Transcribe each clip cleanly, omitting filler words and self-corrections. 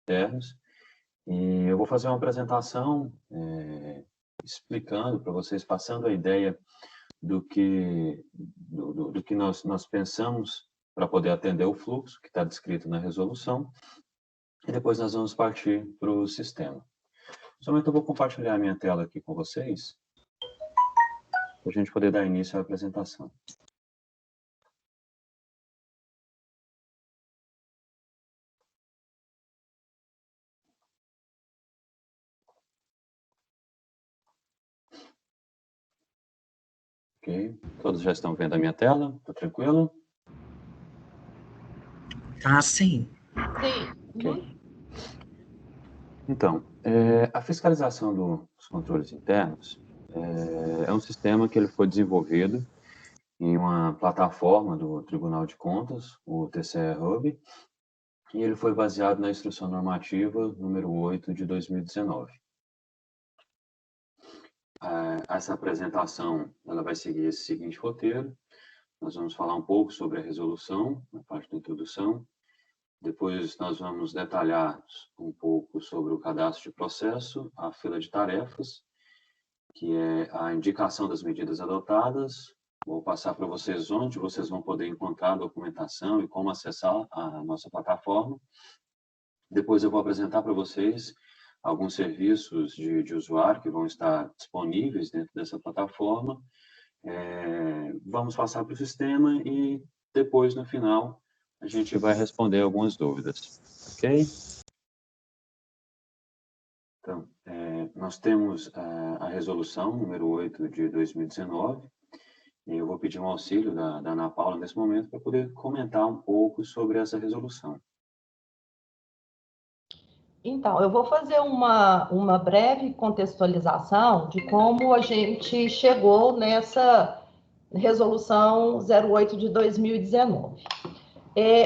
internos. E eu vou fazer uma apresentação explicando para vocês, passando a ideia do que nós pensamos para poder atender o fluxo que está descrito na resolução, e depois nós vamos partir para o sistema. Somente eu vou compartilhar a minha tela aqui com vocês, para a gente poder dar início à apresentação. Ok, todos já estão vendo a minha tela? Tá tranquilo? Tá, sim. Sim. Ok. Então, a fiscalização dos controles internos é um sistema que ele foi desenvolvido em uma plataforma do Tribunal de Contas, o TCE Hub, e ele foi baseado na Instrução Normativa número 8 de 2019. Essa apresentação ela vai seguir esse seguinte roteiro. Nós vamos falar um pouco sobre a resolução, na parte da introdução. Depois nós vamos detalhar um pouco sobre o cadastro de processo, a fila de tarefas, que é a indicação das medidas adotadas. Vou passar para vocês onde vocês vão poder encontrar a documentação e como acessar a nossa plataforma. Depois eu vou apresentar para vocês alguns serviços de usuário que vão estar disponíveis dentro dessa plataforma. Vamos passar para o sistema e depois, no final, a gente vai responder algumas dúvidas, ok? Então, nós temos a resolução número 8 de 2019, e eu vou pedir um auxílio da Ana Paula nesse momento para poder comentar um pouco sobre essa resolução. Então, eu vou fazer uma breve contextualização de como a gente chegou nessa resolução 08 de 2019.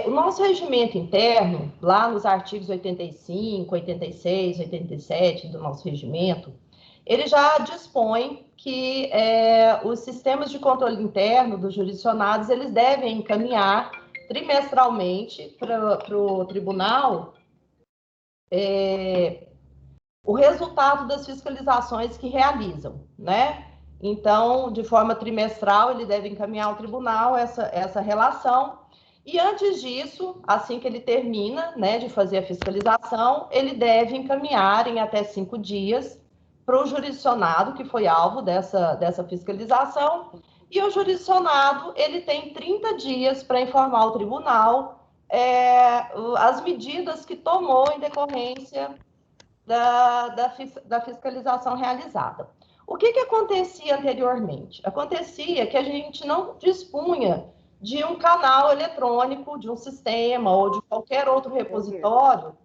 O nosso regimento interno, lá nos artigos 85, 86, 87 do nosso regimento, ele já dispõe que os sistemas de controle interno dos jurisdicionados, eles devem encaminhar trimestralmente para o tribunal o resultado das fiscalizações que realizam, né? Então, de forma trimestral, ele deve encaminhar ao tribunal essa relação. E antes disso, assim que ele termina, né, de fazer a fiscalização, ele deve encaminhar em até 5 dias para o jurisdicionado que foi alvo dessa fiscalização. E o jurisdicionado, ele tem 30 dias para informar o tribunal as medidas que tomou em decorrência da fiscalização realizada. O que acontecia anteriormente? Acontecia que a gente não dispunha de um canal eletrônico, de um sistema ou de qualquer outro repositório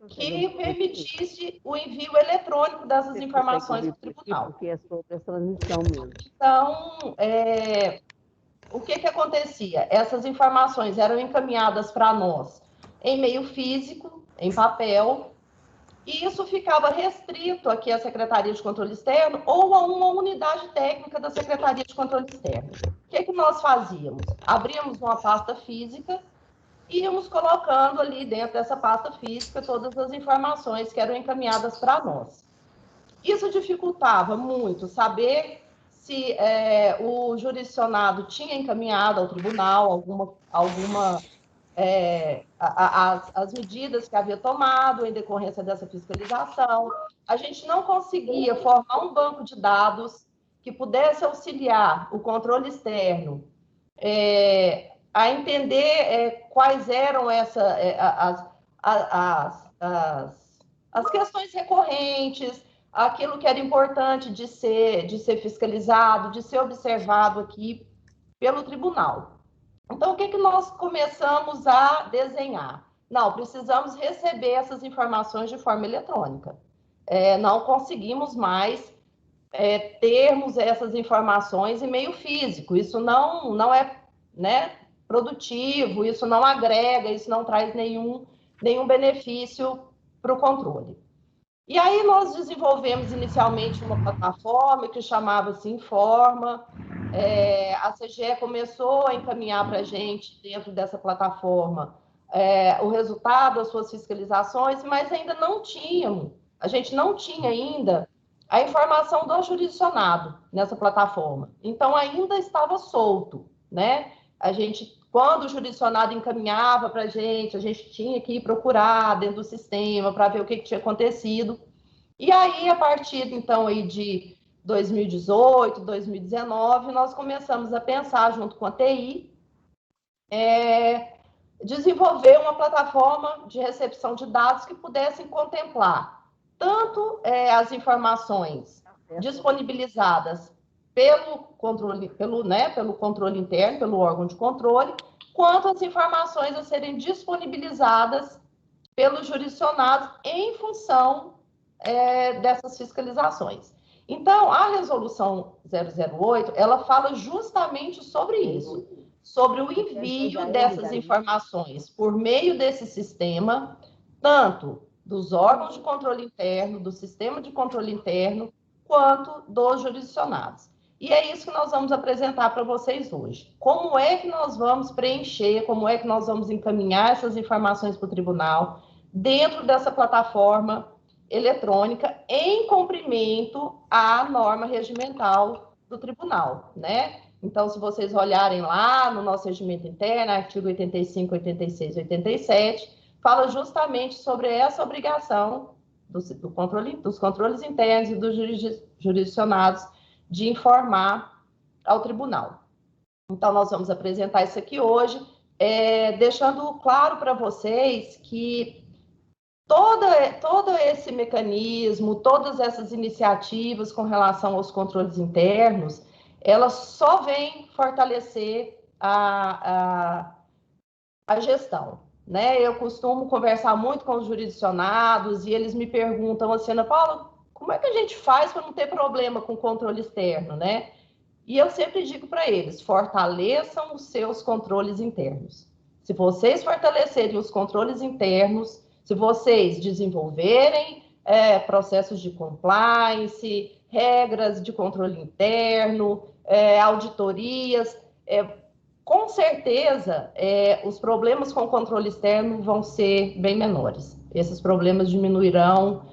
que permitisse o envio eletrônico dessas informações para o tribunal. Porque é sobre essa transmissão mesmo. Então, o que acontecia? Essas informações eram encaminhadas para nós em meio físico, em papel, e isso ficava restrito aqui à Secretaria de Controle Externo ou a uma unidade técnica da Secretaria de Controle Externo. O que nós fazíamos? Abríamos uma pasta física e íamos colocando ali dentro dessa pasta física todas as informações que eram encaminhadas para nós. Isso dificultava muito saber se o jurisdicionado tinha encaminhado ao tribunal as medidas que havia tomado em decorrência dessa fiscalização. A gente não conseguia formar um banco de dados que pudesse auxiliar o controle externo a entender quais eram as questões recorrentes, aquilo que era importante de ser fiscalizado, de ser observado aqui pelo tribunal. Então, o que nós começamos a desenhar? Não, precisamos receber essas informações de forma eletrônica. Não conseguimos mais termos essas informações em meio físico. Isso não é, né, produtivo, isso não agrega, isso não traz nenhum benefício para o controle. E aí nós desenvolvemos inicialmente uma plataforma que chamava-se Informa. A CGE começou a encaminhar para a gente, dentro dessa plataforma, o resultado das suas fiscalizações, mas ainda não tínhamos, a gente não tinha ainda a informação do jurisdicionado nessa plataforma. Então, ainda estava solto, né? A gente, quando o jurisdicionado encaminhava para a gente tinha que ir procurar dentro do sistema para ver o que tinha acontecido. E aí, a partir, então, aí de 2018, 2019, nós começamos a pensar, junto com a TI, desenvolver uma plataforma de recepção de dados que pudessem contemplar tanto as informações disponibilizadas pelo controle, pelo controle interno, pelo órgão de controle, quanto as informações a serem disponibilizadas pelos jurisdicionados em função dessas fiscalizações. Então, a resolução 008, ela fala justamente sobre isso, sobre o envio dessas informações por meio desse sistema, tanto dos órgãos de controle interno, do sistema de controle interno, quanto dos jurisdicionados. E é isso que nós vamos apresentar para vocês hoje. Como é que nós vamos preencher, como é que nós vamos encaminhar essas informações para o tribunal dentro dessa plataforma eletrônica em cumprimento à norma regimental do tribunal, né? Então, se vocês olharem lá no nosso regimento interno, artigo 85, 86 e 87, fala justamente sobre essa obrigação dos controles internos e dos jurisdicionados de informar ao tribunal. Então, nós vamos apresentar isso aqui hoje, deixando claro para vocês que todo esse mecanismo, todas essas iniciativas com relação aos controles internos, elas só vêm fortalecer a gestão, né? Eu costumo conversar muito com os jurisdicionados e eles me perguntam assim, Ana Paula, como é que a gente faz para não ter problema com o controle externo, né? E eu sempre digo para eles, fortaleçam os seus controles internos. Se vocês fortalecerem os controles internos, se vocês desenvolverem processos de compliance, regras de controle interno, auditorias, com certeza os problemas com o controle externo vão ser bem menores. Esses problemas diminuirão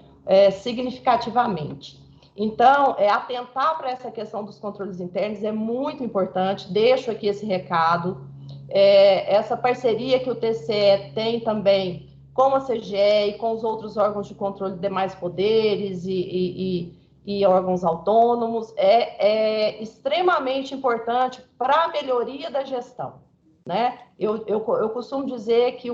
significativamente. Então, atentar para essa questão dos controles internos é muito importante. Deixo aqui esse recado. Essa parceria que o TCE tem também com a CGE e com os outros órgãos de controle de demais poderes e órgãos autônomos é extremamente importante para a melhoria da gestão, né? Eu costumo dizer que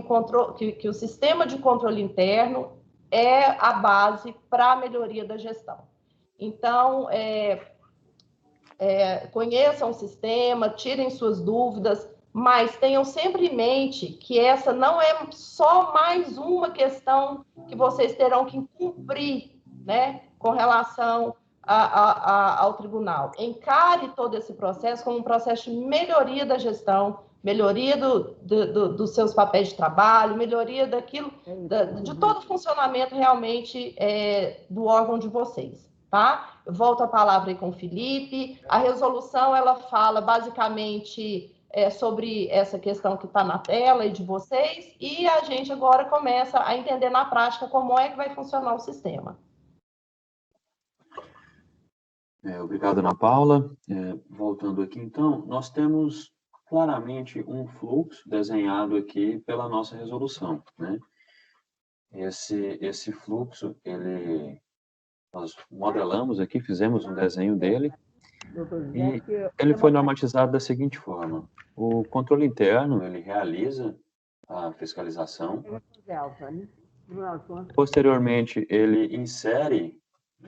o sistema de controle interno é a base para a melhoria da gestão. Então, conheçam o sistema, tirem suas dúvidas, mas tenham sempre em mente que essa não é só mais uma questão que vocês terão que cumprir, né, com relação ao tribunal. Encare todo esse processo como um processo de melhoria da gestão, melhoria dos seus papéis de trabalho, melhoria de todo o funcionamento realmente do órgão de vocês. Tá? Eu volto a palavra aí com o Felipe. A resolução, ela fala basicamente sobre essa questão que está na tela e de vocês, e a gente agora começa a entender na prática como é que vai funcionar o sistema. Obrigado, Ana Paula. Voltando aqui, então, nós temos claramente um fluxo desenhado aqui pela nossa resolução, né? Esse fluxo, nós modelamos aqui, fizemos um desenho dele, e ele foi normatizado da seguinte forma. O controle interno, ele realiza a fiscalização. Posteriormente, ele insere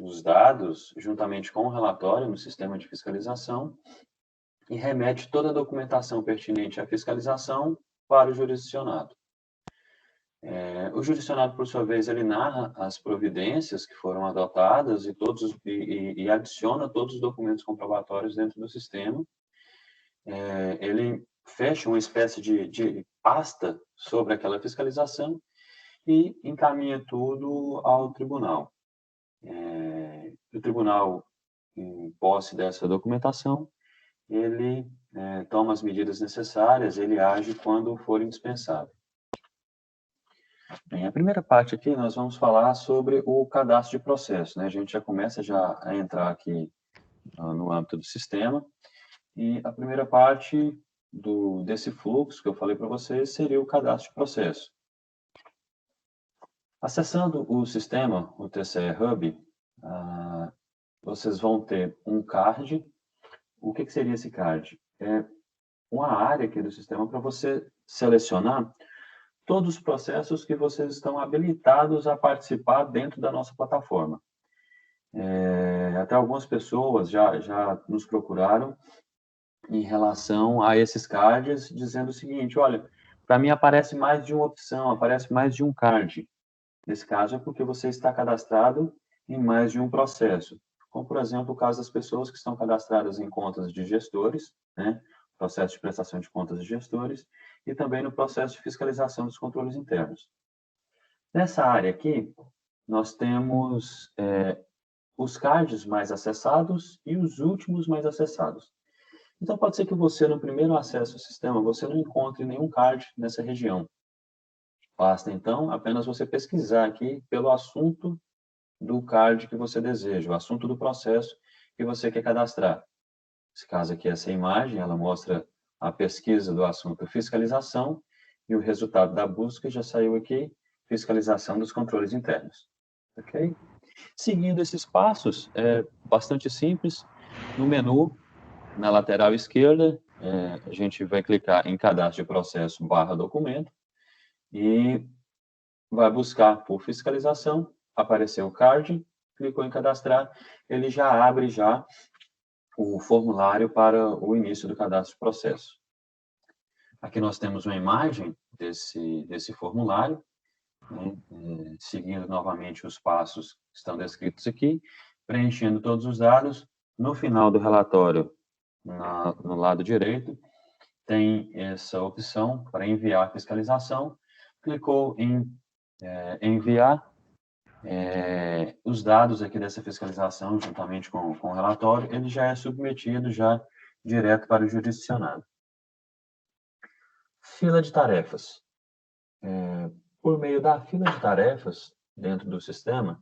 os dados, juntamente com o relatório, no sistema de fiscalização, e remete toda a documentação pertinente à fiscalização para o jurisdicionado. O jurisdicionado, por sua vez, ele narra as providências que foram adotadas e adiciona todos os documentos comprobatórios dentro do sistema. Ele fecha uma espécie de pasta sobre aquela fiscalização e encaminha tudo ao tribunal. O tribunal, em posse dessa documentação, ele toma as medidas necessárias, ele age quando for indispensável. Bem, a primeira parte aqui nós vamos falar sobre o cadastro de processo, né? A gente já começa a entrar aqui no âmbito do sistema, e a primeira parte desse fluxo que eu falei para vocês seria o cadastro de processo. Acessando o sistema, o TCE Hub, vocês vão ter um card. O que seria esse card? É uma área aqui do sistema para você selecionar todos os processos que vocês estão habilitados a participar dentro da nossa plataforma. Até algumas pessoas já nos procuraram em relação a esses cards, dizendo o seguinte: olha, para mim aparece mais de uma opção, aparece mais de um card. Nesse caso é porque você está cadastrado em mais de um processo. Como, por exemplo, o caso das pessoas que estão cadastradas em contas de gestores, né? Processo de prestação de contas de gestores, e também no processo de fiscalização dos controles internos. Nessa área aqui, nós temos os cards mais acessados e os últimos mais acessados. Então, pode ser que você, no primeiro acesso ao sistema, você não encontre nenhum card nessa região. Basta, então, apenas você pesquisar aqui pelo assunto do card que você deseja, o assunto do processo que você quer cadastrar. Nesse caso aqui, essa imagem, ela mostra a pesquisa do assunto fiscalização, e o resultado da busca já saiu aqui, fiscalização dos controles internos. Ok? Seguindo esses passos, é bastante simples. No menu, na lateral esquerda, a gente vai clicar em cadastro de processo /documento e vai buscar por fiscalização, apareceu o card, clicou em cadastrar, ele já abre o formulário para o início do cadastro de processo. Aqui nós temos uma imagem desse formulário, né, seguindo novamente os passos que estão descritos aqui, preenchendo todos os dados. No final do relatório, no lado direito, tem essa opção para enviar fiscalização. Clicou em enviar os dados aqui dessa fiscalização, juntamente com o relatório, ele já é submetido já direto para o jurisdicionado. Fila de tarefas. Por meio da fila de tarefas dentro do sistema,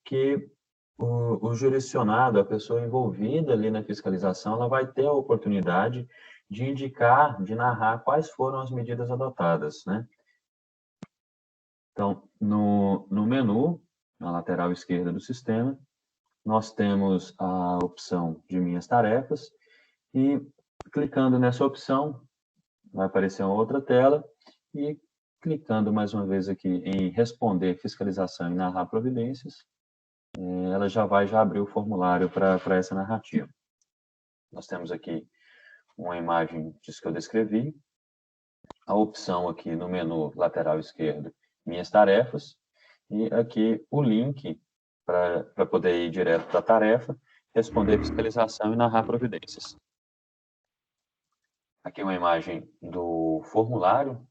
que o jurisdicionado, a pessoa envolvida ali na fiscalização, ela vai ter a oportunidade de indicar, de narrar quais foram as medidas adotadas, né? Então, no menu, na lateral esquerda do sistema, nós temos a opção de minhas tarefas, e clicando nessa opção, vai aparecer uma outra tela, e clicando mais uma vez aqui em responder fiscalização e narrar providências, ela já vai abrir o formulário para essa narrativa. Nós temos aqui uma imagem disso que eu descrevi, a opção aqui no menu lateral esquerdo, minhas tarefas, e aqui o link para poder ir direto da tarefa, responder fiscalização e narrar providências. Aqui uma imagem do formulário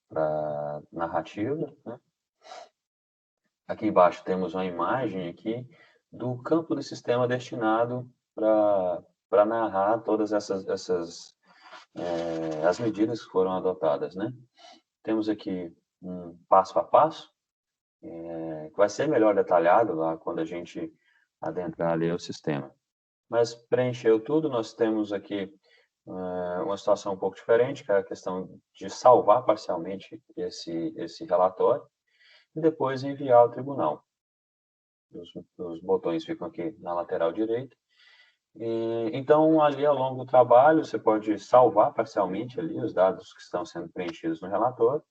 para narrativa, né? Aqui embaixo temos uma imagem aqui do campo do sistema destinado para narrar todas as medidas que foram adotadas, né? Temos aqui um passo a passo, que vai ser melhor detalhado lá quando a gente adentrar ali o sistema. Mas preencheu tudo, nós temos aqui uma situação um pouco diferente, que é a questão de salvar parcialmente esse relatório e depois enviar ao tribunal. Os botões ficam aqui na lateral direita. Então, ali ao longo do trabalho, você pode salvar parcialmente ali os dados que estão sendo preenchidos no relatório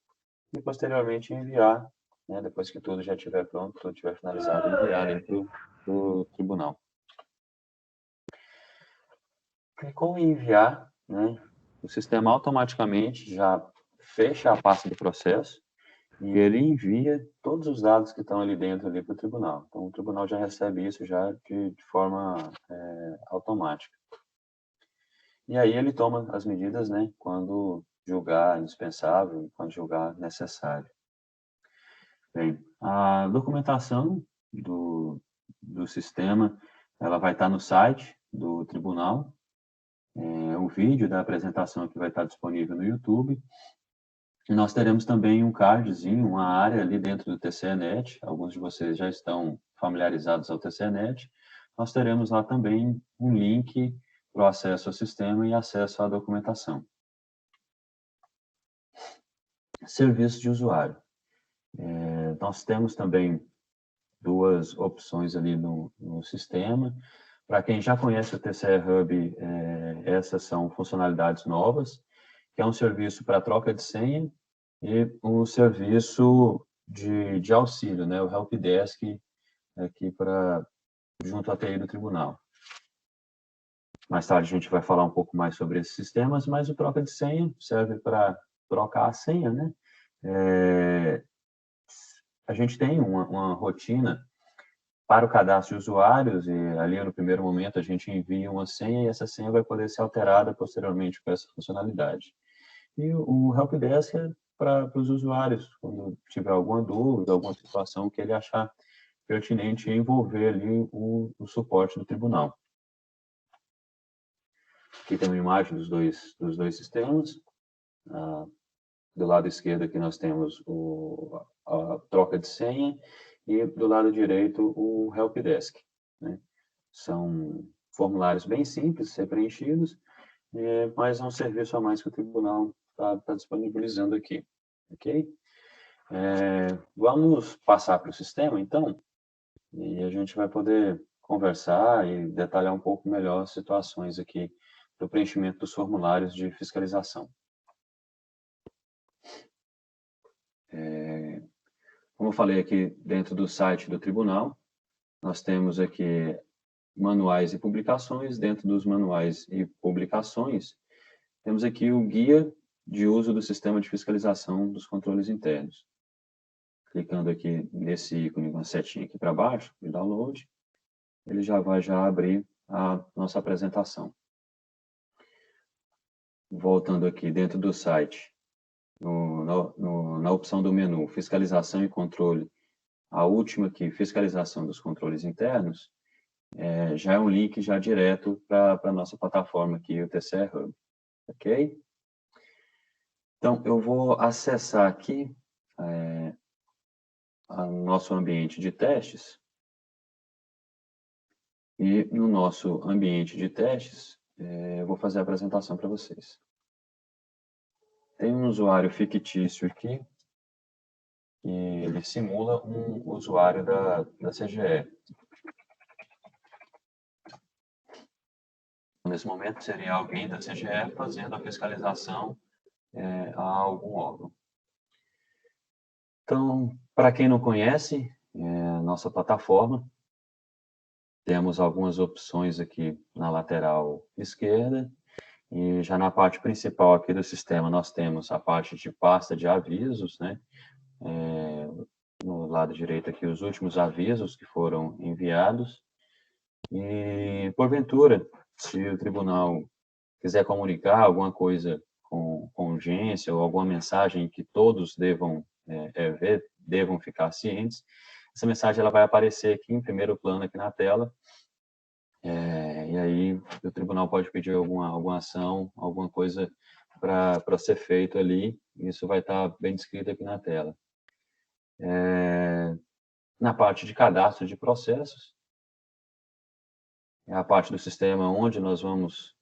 e posteriormente enviar, né, depois que tudo já estiver pronto, tudo estiver finalizado, enviar ali para o tribunal. Clicou em enviar, né, o sistema automaticamente já fecha a pasta do processo e ele envia todos os dados que estão ali dentro para o tribunal. Então, o tribunal já recebe isso já de forma automática. E aí ele toma as medidas, né, quando julgar indispensável, quando julgar necessário. Bem, a documentação do sistema, ela vai estar no site do tribunal. O vídeo da apresentação que vai estar disponível no YouTube. E nós teremos também um cardzinho, uma área ali dentro do TCE-NET, alguns de vocês já estão familiarizados ao TCE-NET, nós teremos lá também um link para o acesso ao sistema e acesso à documentação. Serviço de usuário. Nós temos também duas opções ali no sistema. Para quem já conhece o TCE Hub, essas são funcionalidades novas, que é um serviço para troca de senha e um serviço de auxílio, né, o Helpdesk, aqui junto à TI do tribunal. Mais tarde a gente vai falar um pouco mais sobre esses sistemas, mas o troca de senha serve para trocar a senha, né? A gente tem uma rotina para o cadastro de usuários e ali no primeiro momento a gente envia uma senha e essa senha vai poder ser alterada posteriormente com essa funcionalidade. E o Helpdesk é para os usuários, quando tiver alguma dúvida, alguma situação que ele achar pertinente envolver ali o suporte do tribunal. Aqui tem uma imagem dos dois sistemas. Do lado esquerdo aqui nós temos a troca de senha e do lado direito o Helpdesk, né? São formulários bem simples de ser preenchidos, mas é um serviço a mais que o tribunal está disponibilizando aqui, ok? Vamos passar para o sistema, então, e a gente vai poder conversar e detalhar um pouco melhor as situações aqui do preenchimento dos formulários de fiscalização. Como eu falei aqui dentro do site do tribunal, nós temos aqui manuais e publicações. Dentro dos manuais e publicações, temos aqui o guia de uso do sistema de fiscalização dos controles internos. Clicando aqui nesse ícone, uma setinha aqui para baixo, de download, ele já vai abrir a nossa apresentação. Voltando aqui dentro do site, na opção do menu Fiscalização e Controle, a última aqui, Fiscalização dos Controles Internos, já é um link já direto para a nossa plataforma aqui, o TCE Hub. Ok? Então, eu vou acessar aqui o nosso ambiente de testes. E no nosso ambiente de testes, eu vou fazer a apresentação para vocês. Tem um usuário fictício aqui, e ele simula um usuário da CGE. Nesse momento, seria alguém da CGE fazendo a fiscalização a algum órgão. Então, para quem não conhece nossa plataforma, temos algumas opções aqui na lateral esquerda, e já na parte principal aqui do sistema nós temos a parte de pasta de avisos, né? No lado direito aqui os últimos avisos que foram enviados, e porventura, se o tribunal quiser comunicar alguma coisa com urgência ou alguma mensagem que todos devam ver, devam ficar cientes, essa mensagem ela vai aparecer aqui em primeiro plano aqui na tela, e aí o tribunal pode pedir alguma ação, alguma coisa para ser feito ali, e isso vai estar bem descrito aqui na tela. Na parte de cadastro de processos, é a parte do sistema onde nós vamos,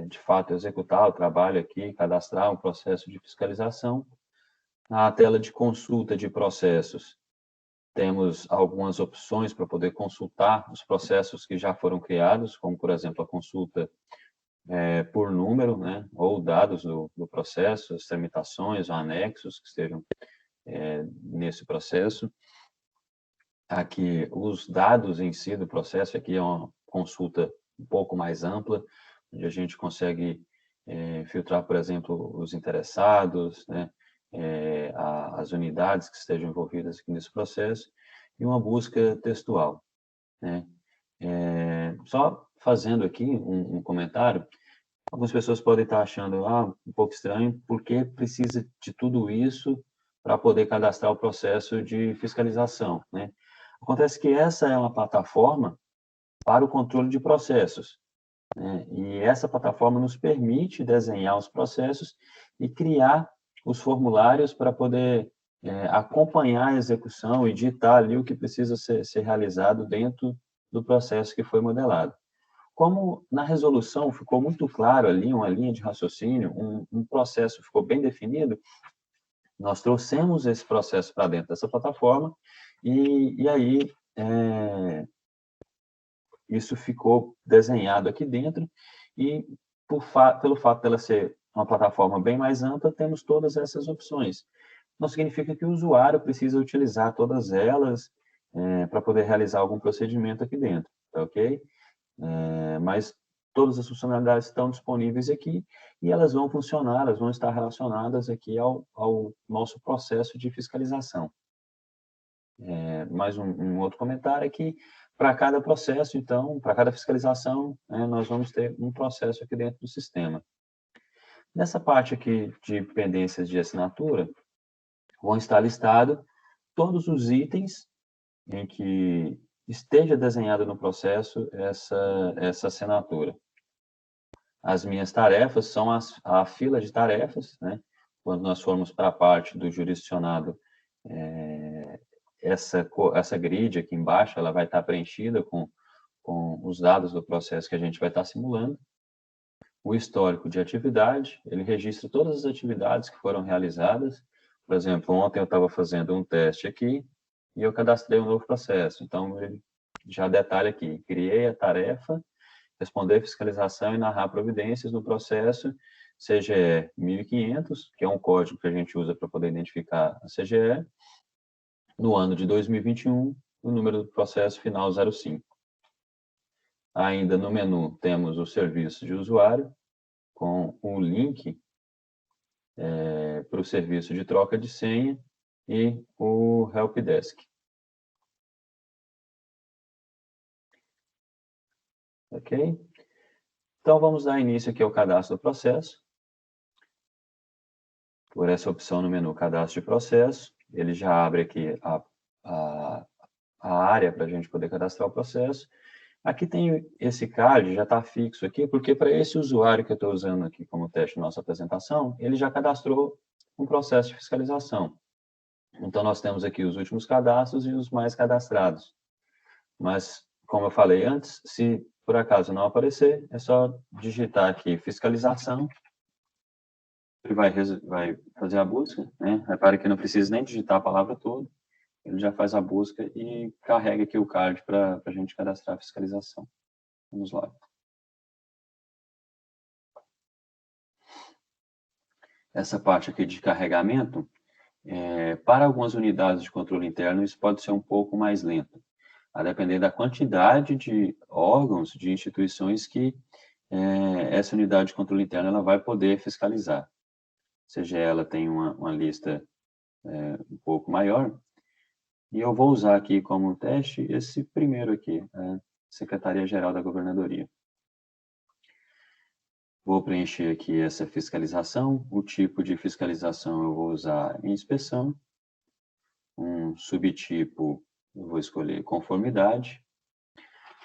de fato, executar o trabalho aqui, cadastrar um processo de fiscalização. Na tela de consulta de processos, temos algumas opções para poder consultar os processos que já foram criados, como, por exemplo, a consulta por número, né, ou dados do processo, as tramitações, anexos que estejam nesse processo. Aqui, os dados em si do processo, aqui é uma consulta um pouco mais ampla, onde a gente consegue filtrar, por exemplo, os interessados, né, as unidades que estejam envolvidas aqui nesse processo, e uma busca textual, né? Só fazendo aqui um comentário, algumas pessoas podem estar achando um pouco estranho, porque precisa de tudo isso para poder cadastrar o processo de fiscalização, né? Acontece que essa é uma plataforma para o controle de processos, né? E essa plataforma nos permite desenhar os processos e criar os formulários para poder acompanhar a execução e digitar ali o que precisa ser realizado dentro do processo que foi modelado. Como na resolução ficou muito claro ali, uma linha de raciocínio, um processo ficou bem definido, nós trouxemos esse processo para dentro dessa plataforma e aí isso ficou desenhado aqui dentro e pelo fato dela ser uma plataforma bem mais ampla, temos todas essas opções. Não significa que o usuário precisa utilizar todas elas para poder realizar algum procedimento aqui dentro, tá ok? Mas todas as funcionalidades estão disponíveis aqui e elas vão funcionar, elas vão estar relacionadas aqui ao nosso processo de fiscalização. Mais um outro comentário é que para cada processo, então, para cada fiscalização, nós vamos ter um processo aqui dentro do sistema. Nessa parte aqui de pendências de assinatura, vão estar listados todos os itens em que esteja desenhado no processo essa assinatura. As minhas tarefas são a fila de tarefas, né? Quando nós formos para a parte do jurisdicionado, essa grid aqui embaixo, ela vai estar preenchida com os dados do processo que a gente vai estar simulando. O histórico de atividade, ele registra todas as atividades que foram realizadas. Por exemplo, ontem eu estava fazendo um teste aqui e eu cadastrei um novo processo. Então, ele já detalha aqui, criei a tarefa, responder fiscalização e narrar providências no processo CGE 1500, que é um código que a gente usa para poder identificar a CGE, no ano de 2021, o número do processo final 05. Ainda no menu temos o serviço de usuário, com o link para o serviço de troca de senha e o helpdesk. Ok? Então, vamos dar início aqui ao cadastro do processo. Por essa opção no menu Cadastro de Processo, ele já abre aqui a área para a gente poder cadastrar o processo. Aqui tem esse card, já está fixo aqui, porque para esse usuário que eu estou usando aqui como teste na nossa apresentação, ele já cadastrou um processo de fiscalização. Então, nós temos aqui os últimos cadastros e os mais cadastrados. Mas, como eu falei antes, se por acaso não aparecer, é só digitar aqui fiscalização. Ele vai fazer a busca, né? Repare que não precisa nem digitar a palavra toda. Ele já faz a busca e carrega aqui o card para a gente cadastrar a fiscalização. Vamos lá. Essa parte aqui de carregamento, para algumas unidades de controle interno, isso pode ser um pouco mais lento, a depender da quantidade de órgãos, de instituições que essa unidade de controle interno ela vai poder fiscalizar. Seja ela tem uma lista um pouco maior, e eu vou usar aqui como teste esse primeiro aqui, a Secretaria-Geral da Governadoria. Vou preencher aqui essa fiscalização, o tipo de fiscalização eu vou usar inspeção, um subtipo eu vou escolher conformidade,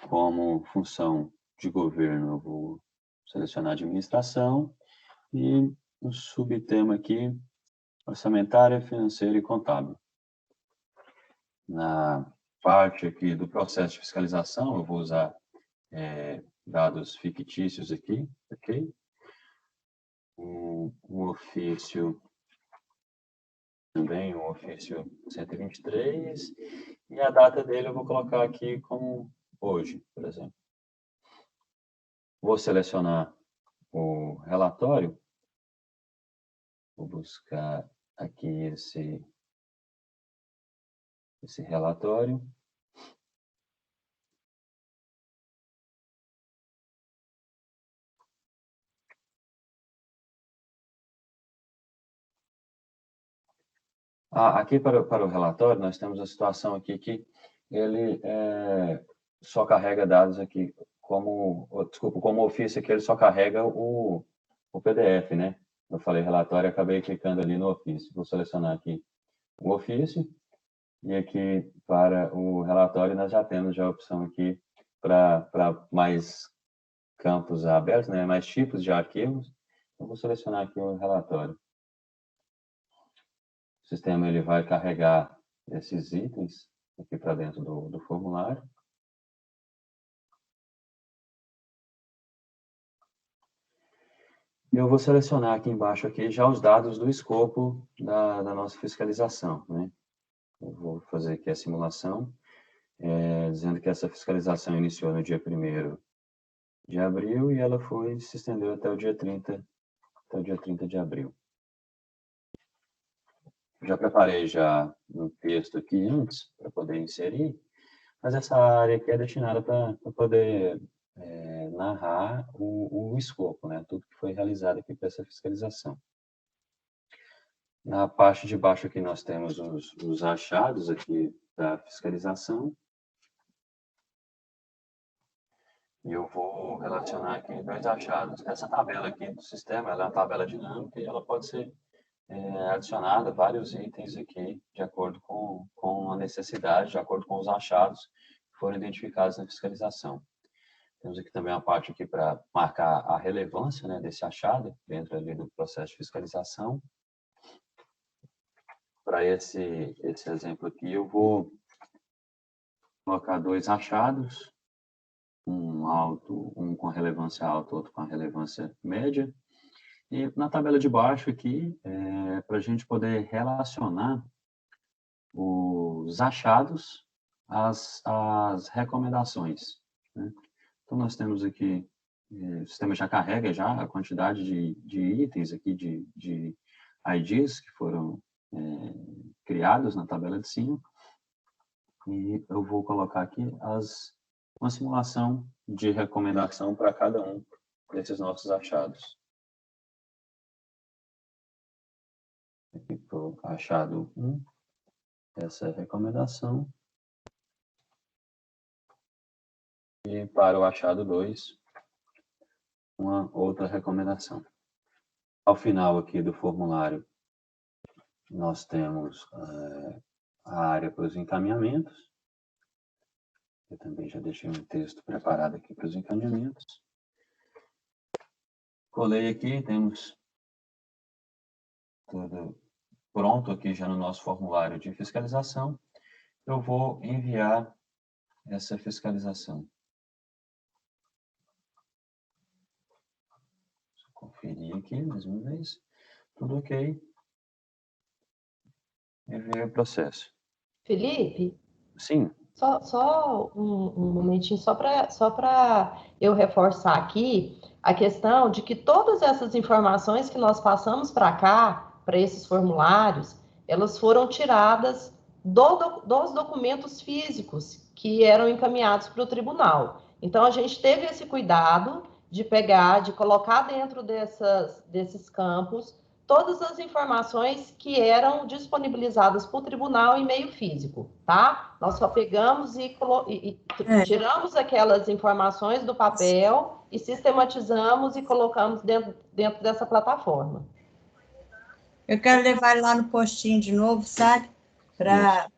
como função de governo eu vou selecionar administração, e um subtema aqui, orçamentária, financeira e contábil. Na parte aqui do processo de fiscalização, eu vou usar dados fictícios aqui, ok? O ofício, também o ofício 123, e a data dele eu vou colocar aqui como hoje, por exemplo. Vou selecionar o relatório, vou buscar aqui esse relatório. Aqui para o relatório, nós temos a situação aqui que ele só carrega dados aqui como ofício aqui, ele só carrega o PDF, né? Eu falei relatório, acabei clicando ali no ofício. Vou selecionar aqui o ofício, e aqui para o relatório nós já temos já a opção aqui para mais campos abertos, né? Mais tipos de arquivos. Eu vou selecionar aqui o relatório. sistema ele vai carregar esses itens aqui para dentro do formulário. E eu vou selecionar aqui embaixo aqui já os dados do escopo da nossa fiscalização, né? Eu vou fazer aqui a simulação, dizendo que essa fiscalização iniciou no dia 1º de abril e ela se estendeu até o dia 30 de abril. Já preparei já um texto aqui antes para poder inserir, mas essa área aqui é destinada para poder narrar o escopo, né? Tudo que foi realizado aqui para essa fiscalização. Na parte de baixo aqui nós temos os achados aqui da fiscalização. E eu vou relacionar aqui 2 achados. Essa tabela aqui do sistema, ela é uma tabela dinâmica e ela pode ser adicionada vários itens aqui de acordo com a necessidade, de acordo com os achados que foram identificados na fiscalização. Temos aqui também uma parte aqui para marcar a relevância, né, desse achado dentro ali do processo de fiscalização. Para esse exemplo aqui, eu vou colocar 2 achados, um com relevância alta, outro com a relevância média. E na tabela de baixo aqui, para a gente poder relacionar os achados às recomendações, né? Então, nós temos aqui, o sistema já carrega já a quantidade de itens aqui, de IDs que foram criados na tabela de cima. E eu vou colocar aqui uma simulação de recomendação para cada um desses nossos achados. Aqui para o achado 1, essa é a recomendação. E para o achado 2, uma outra recomendação. Ao final aqui do formulário, nós temos a área para os encaminhamentos. Eu também já deixei um texto preparado aqui para os encaminhamentos. Colei aqui, temos tudo pronto aqui já no nosso formulário de fiscalização. Eu vou enviar essa fiscalização. Vou conferir aqui mais uma vez. Tudo ok. Enviei o processo. Felipe? Sim. Só um momentinho, só para eu reforçar aqui a questão de que todas essas informações que nós passamos para cá, para esses formulários, elas foram tiradas dos documentos físicos que eram encaminhados para o tribunal. Então, a gente teve esse cuidado de pegar, de colocar dentro desses campos todas as informações que eram disponibilizadas para o tribunal em meio físico, tá? Nós só pegamos e tiramos aquelas informações do papel e sistematizamos e colocamos dentro dessa plataforma. Eu quero levar ele lá no postinho de novo, sabe?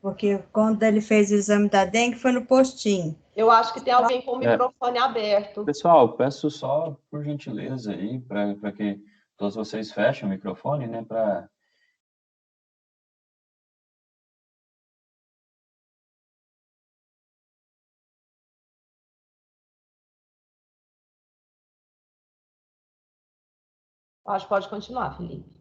Porque quando ele fez o exame da dengue, foi no postinho. Eu acho que tem alguém com o microfone aberto. Pessoal, peço só, por gentileza, aí, para que todos vocês fechem o microfone, né, Acho que pode continuar, Felipe.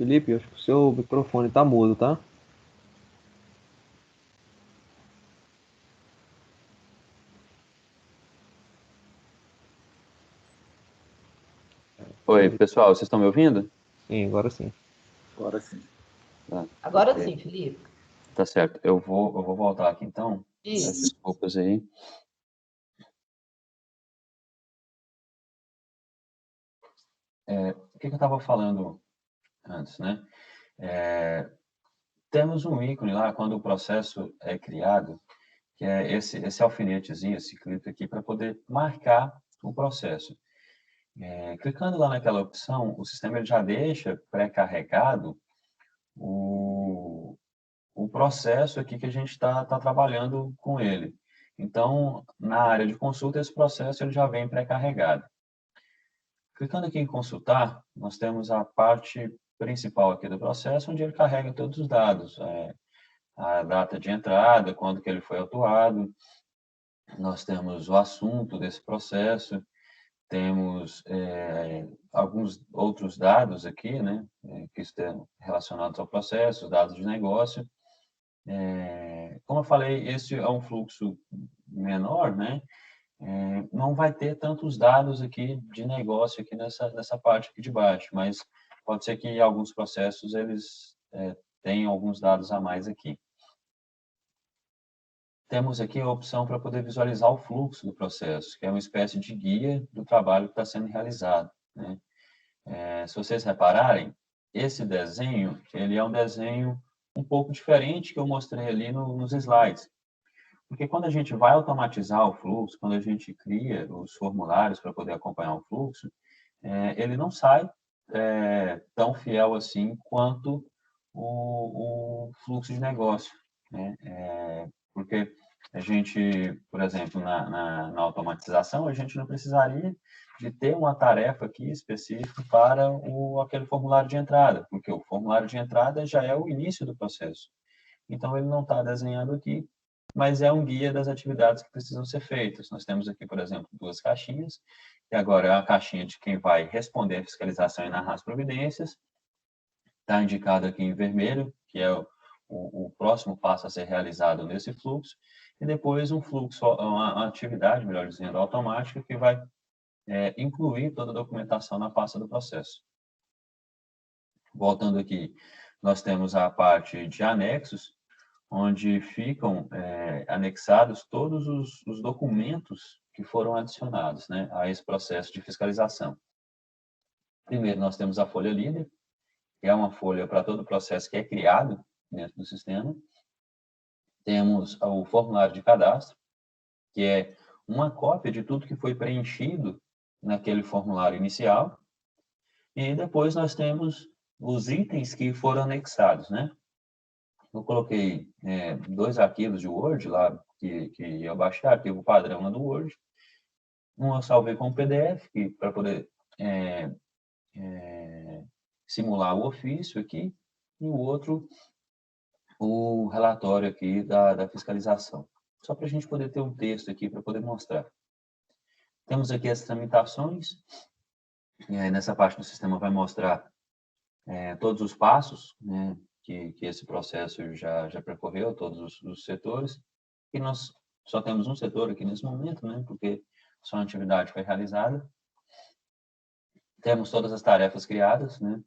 Felipe, acho que o seu microfone tá mudo, tá? Oi, pessoal, vocês estão me ouvindo? Sim, agora sim. Agora sim. Tá, Agora ok. sim, Felipe. Tá certo. Eu vou voltar aqui então. Peço Isso. desculpas aí. O que eu estava falando antes, né? Temos um ícone lá quando o processo é criado, que é esse alfinetezinho, esse clipe aqui, para poder marcar o processo. Clicando lá naquela opção, o sistema ele já deixa pré-carregado o processo aqui que a gente está trabalhando com ele. Então, na área de consulta, esse processo ele já vem pré-carregado. Clicando aqui em consultar, nós temos a parte principal aqui do processo, onde ele carrega todos os dados. A data de entrada, quando que ele foi autuado, nós temos o assunto desse processo, temos alguns outros dados aqui, né, que estão relacionados ao processo, dados de negócio. Como eu falei, esse é um fluxo menor, né? Não vai ter tantos dados aqui de negócio aqui nessa parte aqui de baixo, mas pode ser que alguns processos eles tenham alguns dados a mais aqui. Temos aqui a opção para poder visualizar o fluxo do processo, que é uma espécie de guia do trabalho que está sendo realizado, né? Se vocês repararem, esse desenho, ele é um desenho um pouco diferente que eu mostrei ali nos slides. Porque quando a gente vai automatizar o fluxo, quando a gente cria os formulários para poder acompanhar o fluxo, ele não sai tão fiel assim quanto o fluxo de negócio, né? Porque a gente, por exemplo, na automatização, a gente não precisaria de ter uma tarefa aqui específica para aquele formulário de entrada, porque o formulário de entrada já é o início do processo. Então, ele não está desenhado aqui, mas é um guia das atividades que precisam ser feitas. Nós temos aqui, por exemplo, duas caixinhas, e agora é a caixinha de quem vai responder a fiscalização e narrar as providências. Está indicado aqui em vermelho, que é o próximo passo a ser realizado nesse fluxo, e depois um fluxo, uma atividade, melhor dizendo, automática, que vai incluir toda a documentação na pasta do processo. Voltando aqui, nós temos a parte de anexos, onde ficam anexados todos os documentos que foram adicionados, né, a esse processo de fiscalização. Primeiro, nós temos a folha líder, que é uma folha para todo o processo que é criado dentro do sistema. Temos o formulário de cadastro, que é uma cópia de tudo que foi preenchido naquele formulário inicial. E depois nós temos os itens que foram anexados, né? Eu coloquei 2 arquivos de Word lá, que eu baixei, arquivo padrão do Word. Um eu salvei como PDF, para poder simular o ofício aqui, e o outro, o relatório aqui da fiscalização. Só para a gente poder ter um texto aqui para poder mostrar. Temos aqui as tramitações, e aí nessa parte do sistema vai mostrar todos os passos, né, que esse processo já percorreu, todos os setores, e nós só temos um setor aqui nesse momento, né, porque só a atividade foi realizada. Temos todas as tarefas criadas, né,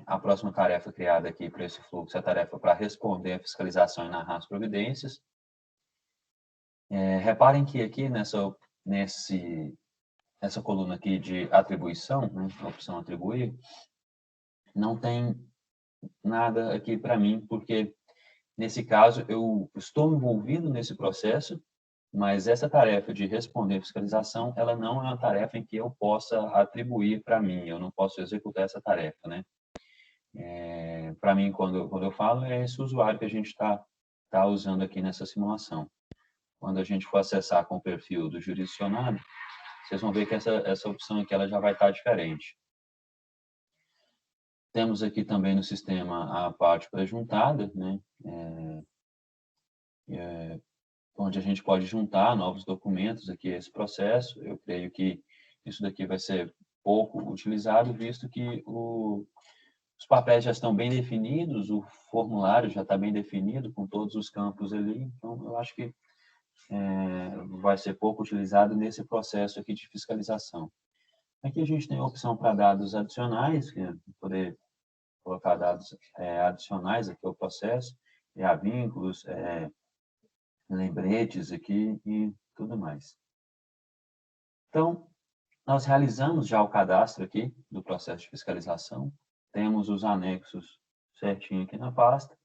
a próxima tarefa criada aqui para esse fluxo é a tarefa para responder à fiscalização e narrar as providências. Reparem que aqui nessa coluna aqui de atribuição, né, a opção atribuir, não tem nada aqui para mim, porque nesse caso eu estou envolvido nesse processo, mas essa tarefa de responder à fiscalização, ela não é uma tarefa em que eu possa atribuir para mim, eu não posso executar essa tarefa, né? Para mim, quando eu falo, é esse usuário que a gente está usando aqui nessa simulação. Quando a gente for acessar com o perfil do jurisdicionado, vocês vão ver que essa opção aqui ela já vai estar diferente. Temos aqui também no sistema a parte pré-juntada, né? Onde a gente pode juntar novos documentos aqui a esse processo. Eu creio que isso daqui vai ser pouco utilizado, visto que os papéis já estão bem definidos, o formulário já está bem definido, com todos os campos ali, então eu acho que vai ser pouco utilizado nesse processo aqui de fiscalização. Aqui a gente tem a opção para dados adicionais, que é poder colocar dados adicionais aqui ao processo, criar vínculos, lembretes aqui e tudo mais. Então, nós realizamos já o cadastro aqui do processo de fiscalização, temos os anexos certinho aqui na pasta.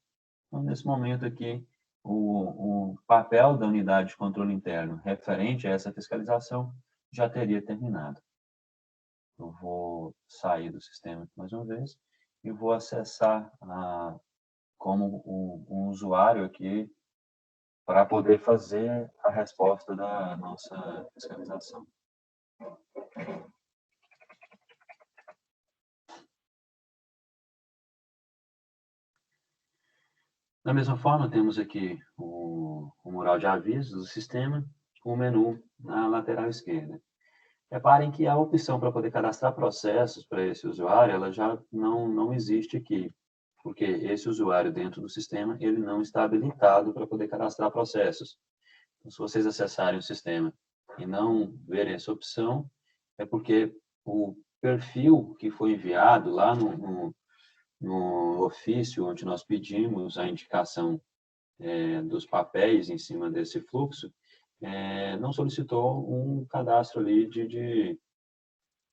Então, nesse momento aqui, o papel da unidade de controle interno referente a essa fiscalização já teria terminado. Eu vou sair do sistema mais uma vez e vou acessar como um usuário aqui para poder fazer a resposta da nossa fiscalização. Da mesma forma, temos aqui o mural de avisos do sistema, com o menu na lateral esquerda. Reparem que a opção para poder cadastrar processos para esse usuário, ela já não existe aqui, porque esse usuário dentro do sistema, ele não está habilitado para poder cadastrar processos. Então, se vocês acessarem o sistema e não verem essa opção, é porque o perfil que foi enviado lá no ofício onde nós pedimos a indicação dos papéis em cima desse fluxo, não solicitou um cadastro ali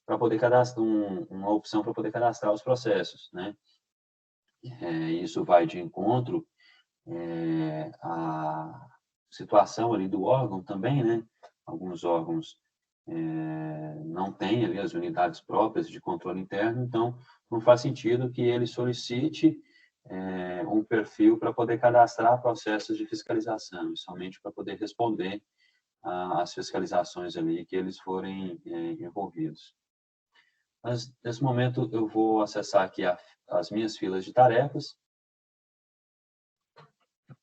para poder cadastrar, uma opção para poder cadastrar os processos, né? Isso vai de encontro à situação ali do órgão também, né? Alguns órgãos não têm ali as unidades próprias de controle interno, então não faz sentido que ele solicite um perfil para poder cadastrar processos de fiscalização, somente para poder responder às fiscalizações ali que eles forem envolvidos. Mas, nesse momento, eu vou acessar aqui as minhas filas de tarefas.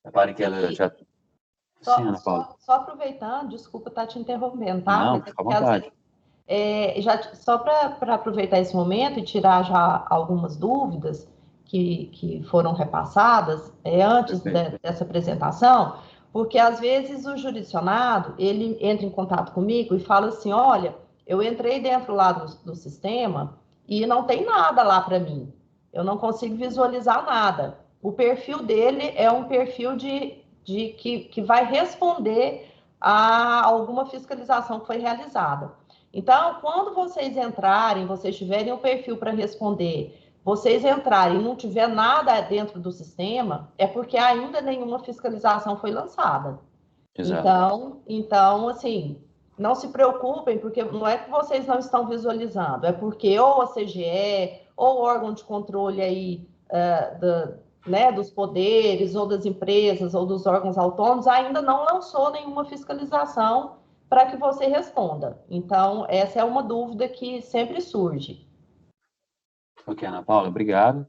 Reparem que ela já... Sim, Ana Paula. Só aproveitando, desculpa estar te interrompendo, tá? Não, fica à vontade. Só para aproveitar esse momento e tirar já algumas dúvidas que foram repassadas antes dessa apresentação, porque às vezes o jurisdicionado, ele entra em contato comigo e fala assim, olha, eu entrei dentro lá do sistema e não tem nada lá para mim, eu não consigo visualizar nada. O perfil dele é um perfil que vai responder a alguma fiscalização que foi realizada. Então, quando vocês entrarem, vocês tiverem um perfil para responder, vocês entrarem e não tiver nada dentro do sistema, é porque ainda nenhuma fiscalização foi lançada. Exato. Então, assim, não se preocupem, porque não é que vocês não estão visualizando, é porque ou a CGE, ou o órgão de controle aí, dos poderes, ou das empresas, ou dos órgãos autônomos, ainda não lançou nenhuma fiscalização para que você responda. Então, essa é uma dúvida que sempre surge. Ok, Ana Paula, obrigado.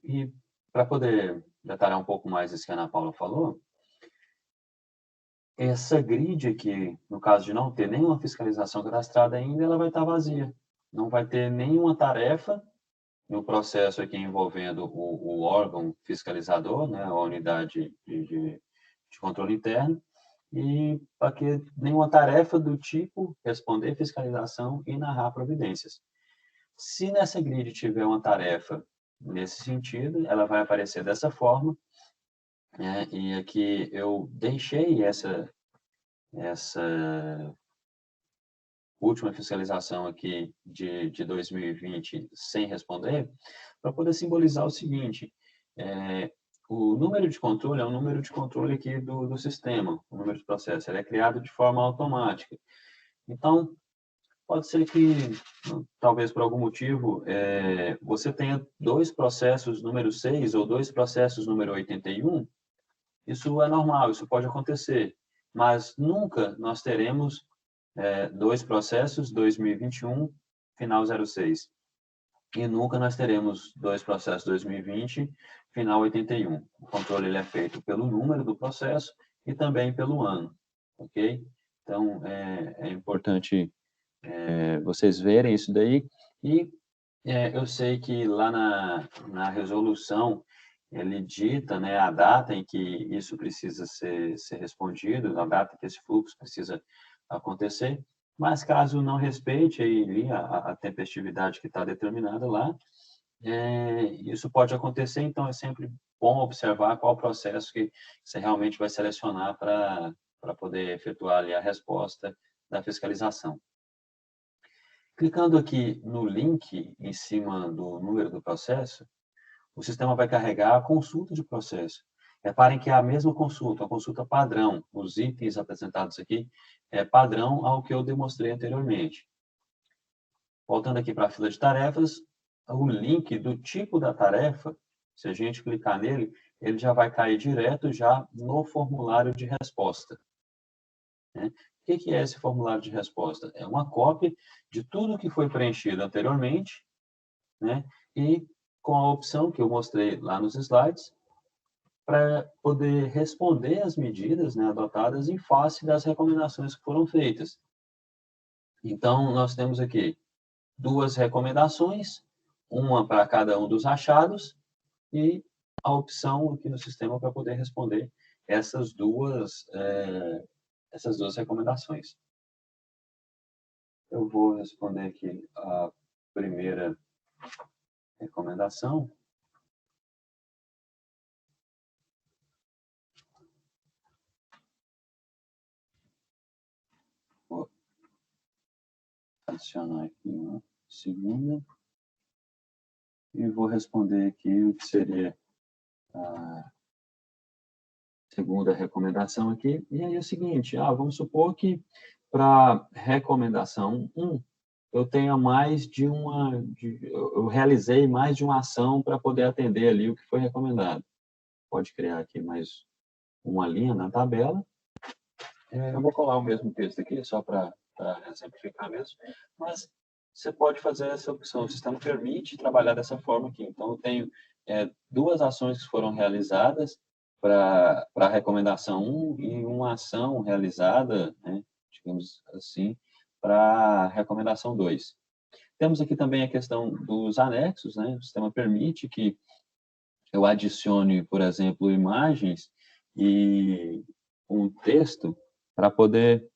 E para poder detalhar um pouco mais isso que a Ana Paula falou, essa grid aqui, no caso de não ter nenhuma fiscalização cadastrada ainda, ela vai estar vazia. Não vai ter nenhuma tarefa no processo aqui envolvendo o órgão fiscalizador, né, a unidade de controle interno, e aqui nenhuma tarefa do tipo responder fiscalização e narrar providências. Se nessa grid tiver uma tarefa nesse sentido, ela vai aparecer dessa forma, né, e aqui eu deixei essa última fiscalização aqui de 2020 sem responder, para poder simbolizar o seguinte, o número de controle é um número de controle aqui do sistema, o número de processo, ele é criado de forma automática. Então, pode ser que, talvez por algum motivo, você tenha dois processos número 6 ou dois processos número 81, isso é normal, isso pode acontecer, mas nunca nós teremos dois processos 2021, final 06. E nunca nós teremos dois processos 2020, final 81. O controle ele é feito pelo número do processo e também pelo ano, ok? Então, é importante vocês verem isso daí. E Eu sei que lá na resolução ele dita, né, a data em que isso precisa ser respondido, a data que esse fluxo precisa acontecer, mas caso não respeite aí a tempestividade que está determinada lá, isso pode acontecer, então é sempre bom observar qual processo que você realmente vai selecionar para poder efetuar ali a resposta da fiscalização. Clicando aqui no link em cima do número do processo, o sistema vai carregar a consulta de processo. Reparem que é a mesma consulta, a consulta padrão. Os itens apresentados aqui é padrão ao que eu demonstrei anteriormente. Voltando aqui para a fila de tarefas, o link do tipo da tarefa, se a gente clicar nele, ele já vai cair direto já no formulário de resposta. Né? O que é esse formulário de resposta? É uma cópia de tudo que foi preenchido anteriormente, né? E com a opção que eu mostrei lá nos slides, para poder responder as medidas, né, adotadas em face das recomendações que foram feitas. Então, nós temos aqui 2 recomendações, uma para cada um dos achados, e a opção aqui no sistema para poder responder essas duas recomendações. Eu vou responder aqui a primeira recomendação. Vou adicionar aqui uma segunda. E vou responder aqui o que seria a segunda recomendação aqui. E aí é o seguinte, vamos supor que para recomendação 1, eu tenha eu realizei mais de uma ação para poder atender ali o que foi recomendado. Pode criar aqui mais uma linha na tabela. Eu vou colar o mesmo texto aqui, só para exemplificar mesmo, mas você pode fazer essa opção. O sistema permite trabalhar dessa forma aqui. Então, eu tenho 2 ações que foram realizadas para a recomendação 1 e uma ação realizada, né, digamos assim, para a recomendação 2. Temos aqui também a questão dos anexos, né? O sistema permite que eu adicione, por exemplo, imagens e um texto para poder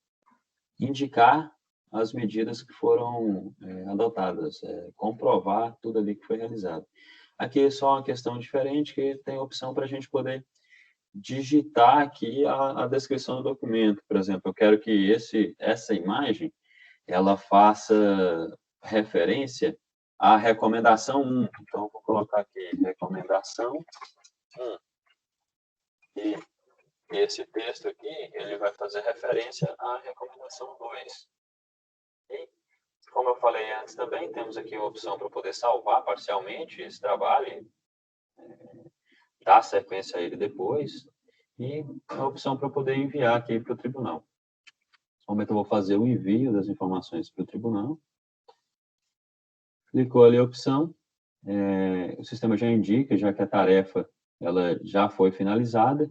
indicar as medidas que foram adotadas, comprovar tudo ali que foi realizado. Aqui é só uma questão diferente, que tem a opção para a gente poder digitar aqui a descrição do documento. Por exemplo, eu quero que essa imagem ela faça referência à recomendação 1. Então, eu vou colocar aqui recomendação 1. E esse texto aqui, ele vai fazer referência à recomendação 2. E, como eu falei antes também, temos aqui a opção para poder salvar parcialmente esse trabalho, dar sequência a ele depois, e a opção para poder enviar aqui para o tribunal. Nesse momento eu vou fazer o envio das informações para o tribunal. Clicou ali a opção, o sistema já indica, já que a tarefa ela já foi finalizada.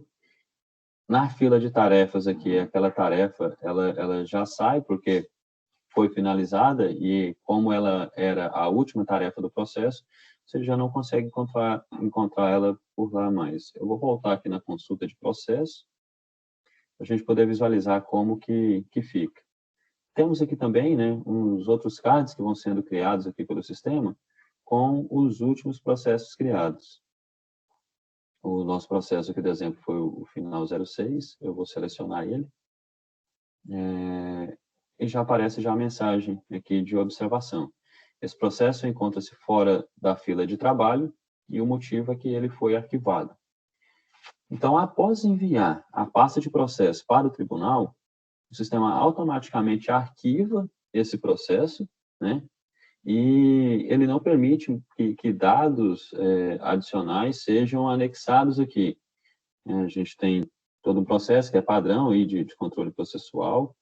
Na fila de tarefas aqui, aquela tarefa, ela já sai, porque foi finalizada, e como ela era a última tarefa do processo, você já não consegue encontrar ela por lá mais. Eu vou voltar aqui na consulta de processo, para a gente poder visualizar como que fica. Temos aqui também, né, uns outros cards que vão sendo criados aqui pelo sistema, com os últimos processos criados. O nosso processo aqui, de exemplo, foi o final 06, eu vou selecionar ele. E já aparece já a mensagem aqui de observação. Esse processo encontra-se fora da fila de trabalho e o motivo é que ele foi arquivado. Então, após enviar a pasta de processo para o tribunal, o sistema automaticamente arquiva esse processo, né? E ele não permite que dados adicionais sejam anexados aqui. A gente tem todo um processo que é padrão aí de controle processual,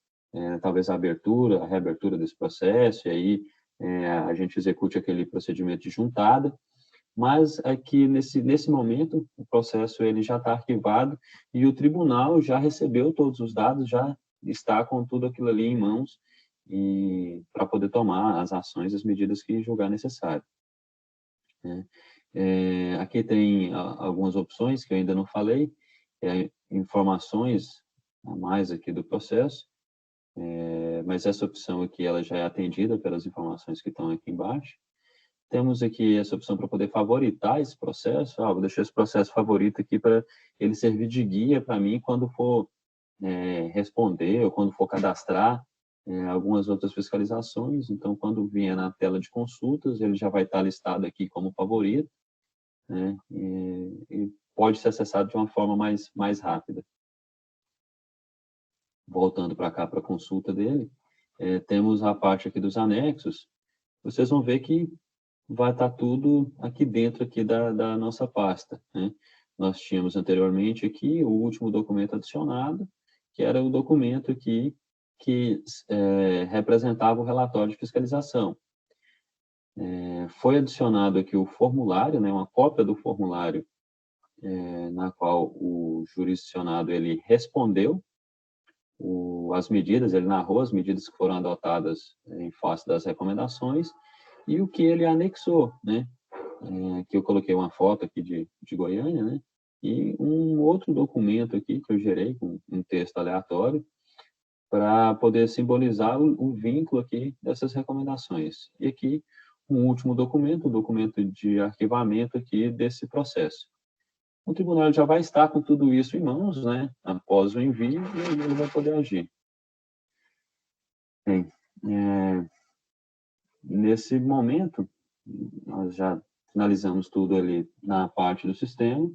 talvez a abertura, a reabertura desse processo, e aí a gente execute aquele procedimento de juntada, mas aqui nesse momento o processo ele já está arquivado e o tribunal já recebeu todos os dados, já está com tudo aquilo ali em mãos e para poder tomar as ações, as medidas que julgar necessário. né? Aqui tem algumas opções que eu ainda não falei, informações a mais aqui do processo, mas essa opção aqui ela já é atendida pelas informações que estão aqui embaixo. Temos aqui essa opção para poder favoritar esse processo. Vou deixar esse processo favorito aqui para ele servir de guia para mim quando for responder ou quando for cadastrar algumas outras fiscalizações. Então, quando vier na tela de consultas, ele já vai estar listado aqui como favorito, né? E pode ser acessado de uma forma mais rápida. Voltando para cá, para a consulta dele, temos a parte aqui dos anexos. Vocês vão ver que vai estar tudo aqui dentro aqui da nossa pasta, né? Nós tínhamos anteriormente aqui o último documento adicionado, que era o documento aqui que representava o relatório de fiscalização. Foi adicionado aqui o formulário, né, uma cópia do formulário, na qual o jurisdicionado ele respondeu as medidas, ele narrou as medidas que foram adotadas em face das recomendações e o que ele anexou, né? Que eu coloquei uma foto aqui de Goiânia, né? E um outro documento aqui que eu gerei com um texto aleatório para poder simbolizar o vínculo aqui dessas recomendações. E aqui um último documento, um documento de arquivamento aqui desse processo. O tribunal já vai estar com tudo isso em mãos, né? Após o envio, e ele vai poder agir. Bem, nesse momento, nós já finalizamos tudo ali na parte do sistema,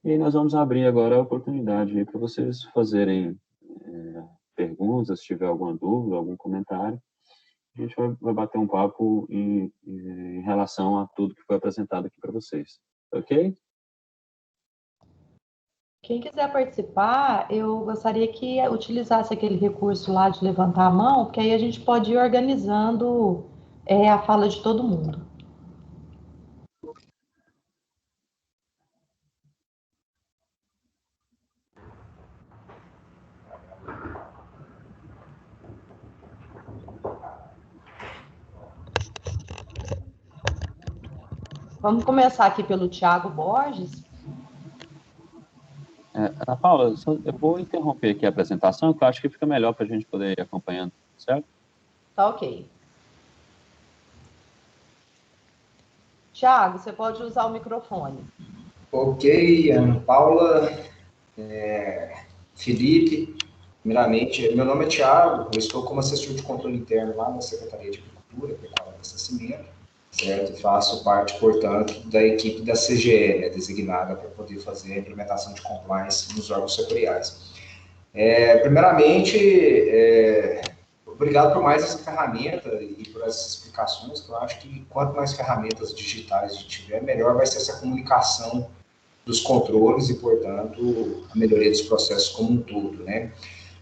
e nós vamos abrir agora a oportunidade para vocês fazerem perguntas, se tiver alguma dúvida, algum comentário. A gente vai bater um papo em relação a tudo que foi apresentado aqui para vocês. Ok? Quem quiser participar, eu gostaria que utilizasse aquele recurso lá de levantar a mão, porque aí a gente pode ir organizando a fala de todo mundo. Vamos começar aqui pelo Thiago Borges. Ana Paula, eu vou interromper aqui a apresentação, que eu acho que fica melhor para a gente poder ir acompanhando, certo? Tá ok. Thiago, você pode usar o microfone. Ok, Ana Paula, Felipe, primeiramente, meu nome é Thiago, eu estou como assessor de controle interno lá na Secretaria de Agricultura, Pecuária e Abastecimento, certo? Faço parte, portanto, da equipe da CGE, designada para poder fazer a implementação de compliance nos órgãos setoriais. Primeiramente, obrigado por mais essa ferramenta e por essas explicações, que eu acho que quanto mais ferramentas digitais a gente tiver, melhor vai ser essa comunicação dos controles e, portanto, a melhoria dos processos como um todo, né?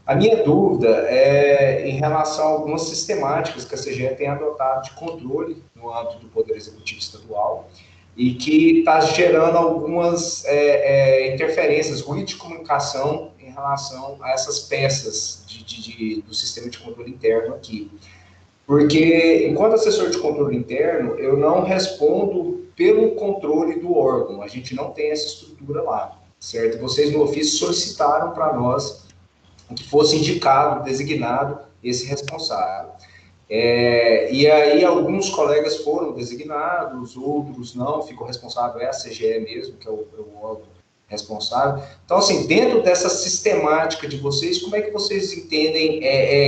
A minha dúvida é em relação a algumas sistemáticas que a CGE tem adotado de controle no âmbito do Poder Executivo Estadual e que está gerando algumas interferências, ruído de comunicação em relação a essas peças do sistema de controle interno aqui. Porque, enquanto assessor de controle interno, eu não respondo pelo controle do órgão, a gente não tem essa estrutura lá, certo? Vocês, no ofício, solicitaram para nós que fosse indicado, designado, esse responsável. E aí, alguns colegas foram designados, outros não, ficou responsável, a CGE mesmo, que é o órgão responsável. Então, assim, dentro dessa sistemática de vocês, como é que vocês entendem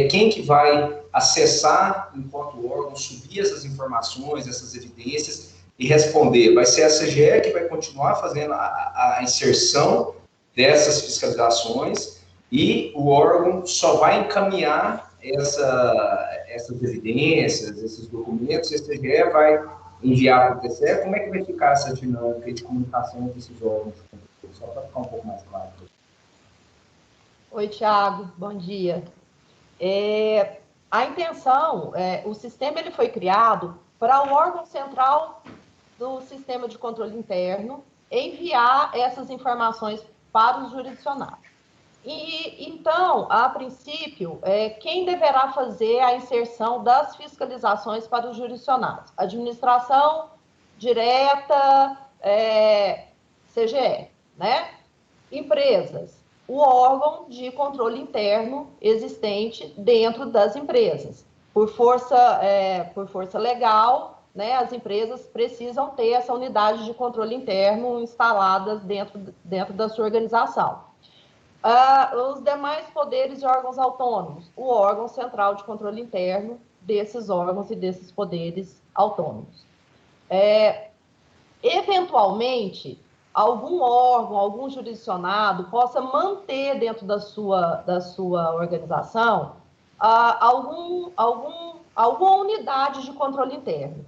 quem que vai acessar, enquanto órgão, subir essas informações, essas evidências e responder? Vai ser a CGE que vai continuar fazendo a inserção dessas fiscalizações e o órgão só vai encaminhar essas evidências, esses documentos, e a CGE vai enviar para o TCE? Como é que vai ficar essa dinâmica de comunicação desses órgãos? Só para ficar um pouco mais claro. Oi, Thiago, bom dia. A intenção, o sistema ele foi criado para o órgão central do sistema de controle interno enviar essas informações para os jurisdicionados. E, então, a princípio, quem deverá fazer a inserção das fiscalizações para os jurisdicionados? Administração direta, CGE, né? Empresas, o órgão de controle interno existente dentro das empresas. Por força legal, né, as empresas precisam ter essa unidade de controle interno instaladas dentro da sua organização. Os demais poderes e órgãos autônomos, o órgão central de controle interno desses órgãos e desses poderes autônomos. Eventualmente, algum órgão, algum jurisdicionado possa manter dentro da sua organização alguma unidade de controle interno.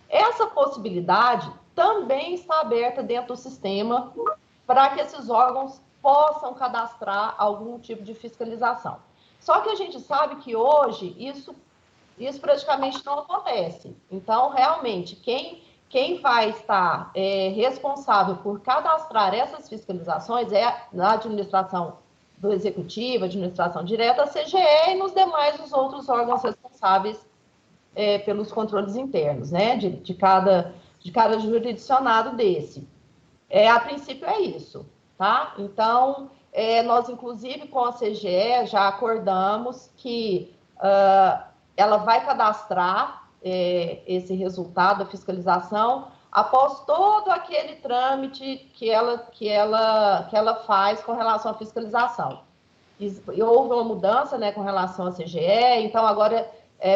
Essa possibilidade também está aberta dentro do sistema para que esses órgãos possam cadastrar algum tipo de fiscalização. Só que a gente sabe que hoje isso praticamente não acontece. Então, realmente, quem vai estar responsável por cadastrar essas fiscalizações é na administração do executivo, administração direta, a CGE e nos demais os outros órgãos responsáveis pelos controles internos, né, de cada jurisdicionado desse. A princípio é isso, tá? Então, nós, inclusive, com a CGE, já acordamos que ela vai cadastrar esse resultado da fiscalização após todo aquele trâmite que ela faz com relação à fiscalização. E houve uma mudança, né, com relação à CGE, então agora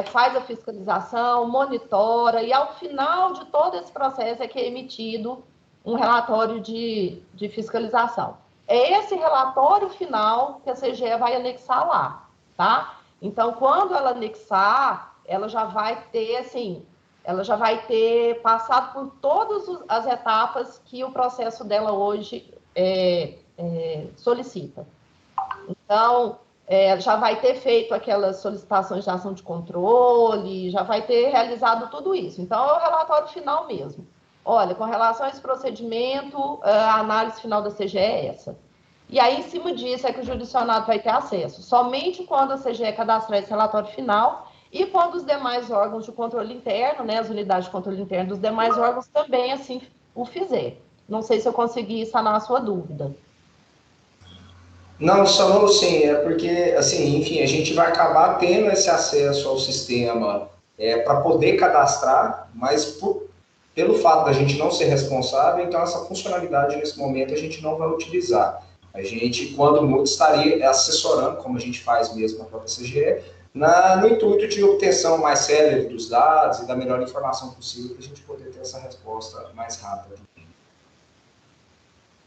faz a fiscalização, monitora, e ao final de todo esse processo é que é emitido um relatório de fiscalização. É esse relatório final que a CGE vai anexar lá, tá? Então, quando ela anexar, ela já vai ter, assim, ela já vai ter passado por todas as etapas que o processo dela hoje solicita. Então, já vai ter feito aquelas solicitações de ação de controle, já vai ter realizado tudo isso. Então, é o relatório final mesmo. Olha, com relação a esse procedimento, a análise final da CGE é essa. E aí, em cima disso, é que o jurisdicionado vai ter acesso. Somente quando a CGE cadastrar esse relatório final e quando os demais órgãos de controle interno, né, as unidades de controle interno dos demais órgãos também assim o fizer. Não sei se eu consegui sanar a sua dúvida. Não, sanou sim, porque, assim, enfim, a gente vai acabar tendo esse acesso ao sistema para poder cadastrar, mas pelo fato da gente não ser responsável, então essa funcionalidade nesse momento a gente não vai utilizar. A gente, quando muito, estaria assessorando, como a gente faz mesmo na própria CGE, no intuito de obtenção mais célere dos dados e da melhor informação possível para a gente poder ter essa resposta mais rápida.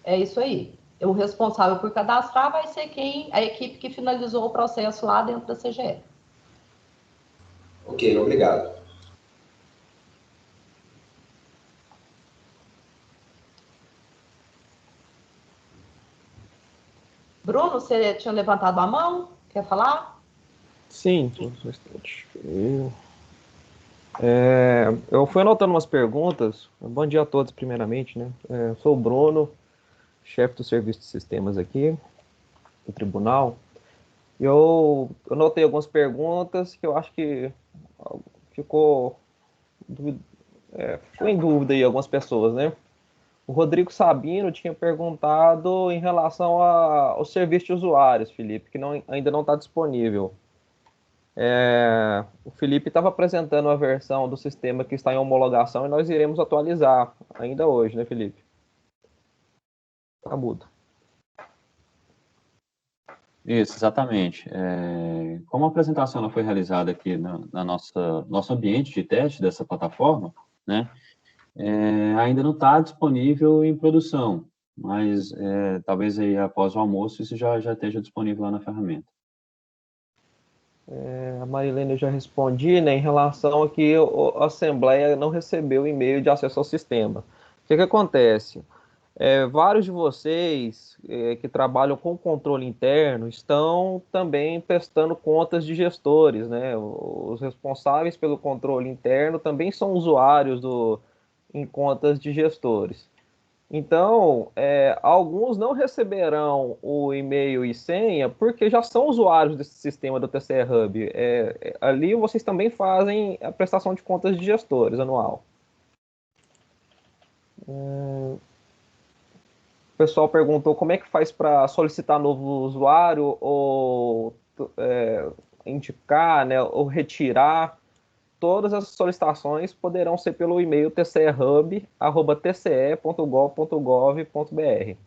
É isso aí. O responsável por cadastrar vai ser a equipe que finalizou o processo lá dentro da CGE. Ok, obrigado. Bruno, você tinha levantado a mão? Quer falar? Sim, eu fui anotando umas perguntas. Bom dia a todos, primeiramente, né? Eu sou o Bruno, chefe do serviço de sistemas aqui do tribunal. Eu anotei algumas perguntas que eu acho que ficou em dúvida aí algumas pessoas, né? O Rodrigo Sabino tinha perguntado em relação ao serviço de usuários, Felipe, que ainda não está disponível. O Felipe estava apresentando a versão do sistema que está em homologação e nós iremos atualizar ainda hoje, né, Felipe? Tá mudo. Isso, exatamente. Como a apresentação ela foi realizada aqui na nosso ambiente de teste dessa plataforma, né, ainda não está disponível em produção, mas talvez aí após o almoço isso já esteja disponível lá na ferramenta. A Marilene eu já respondi, né, em relação a que a Assembleia não recebeu o e-mail de acesso ao sistema. O que acontece? Vários de vocês que trabalham com controle interno estão também prestando contas de gestores, né? Os responsáveis pelo controle interno também são usuários em contas de gestores. Então, alguns não receberão o e-mail e senha porque já são usuários desse sistema do TCE Hub. Ali vocês também fazem a prestação de contas de gestores anual. O pessoal perguntou como é que faz para solicitar novo usuário ou indicar, né, ou retirar. Todas as solicitações poderão ser pelo e-mail tcehub@tce.gov.br.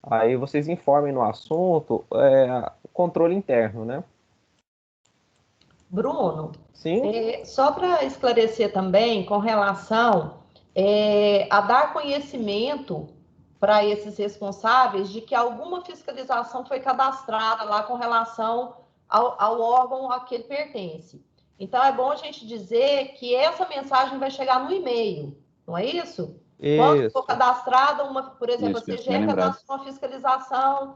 Aí vocês informem no assunto controle interno, né? Bruno, Sim? só para esclarecer também com relação a dar conhecimento para esses responsáveis de que alguma fiscalização foi cadastrada lá com relação ao órgão a que ele pertence. Então, é bom a gente dizer que essa mensagem vai chegar no e-mail, não é isso? Quando for cadastrada, por exemplo, a CGE cadastrou uma fiscalização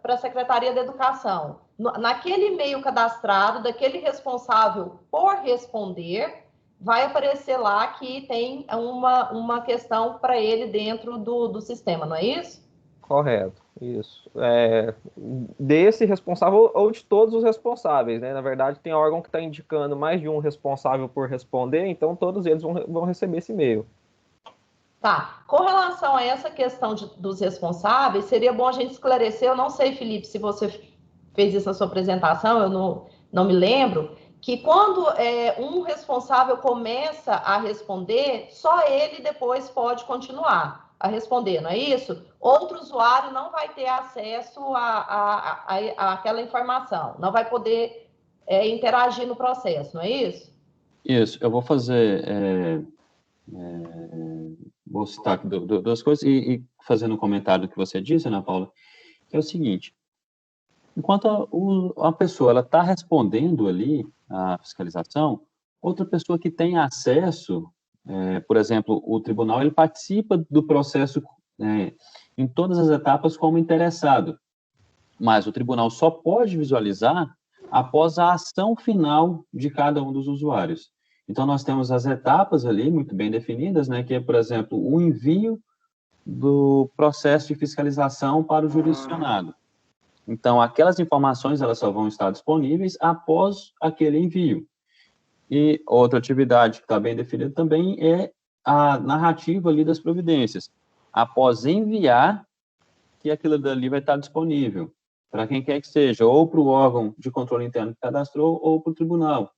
para a Secretaria da Educação. Naquele e-mail cadastrado, daquele responsável por responder, vai aparecer lá que tem uma questão para ele dentro do sistema, não é isso? Correto, isso. Desse responsável ou de todos os responsáveis, né? Na verdade, tem órgão que está indicando mais de um responsável por responder, então todos eles vão receber esse e-mail. Tá. Com relação a essa questão dos responsáveis, seria bom a gente esclarecer, eu não sei, Felipe, se você fez isso na sua apresentação, eu não me lembro, que quando um responsável começa a responder, só ele depois pode continuar a responder, não é isso? Outro usuário não vai ter acesso àquela informação, não vai poder interagir no processo, não é isso? Isso, eu vou fazer, vou citar aqui duas coisas e fazendo um comentário do que você disse, Ana Paula, que é o seguinte, enquanto a pessoa está respondendo ali a fiscalização, outra pessoa que tem acesso, por exemplo, o tribunal, ele participa do processo em todas as etapas como interessado, mas o tribunal só pode visualizar após a ação final de cada um dos usuários. Então, nós temos as etapas ali, muito bem definidas, né, que é, por exemplo, o envio do processo de fiscalização para o jurisdicionado. Então, aquelas informações, elas só vão estar disponíveis após aquele envio. E outra atividade que está bem definida também é a narrativa ali das providências. Após enviar, que aquilo dali vai estar disponível para quem quer que seja, ou para o órgão de controle interno que cadastrou, ou para o tribunal,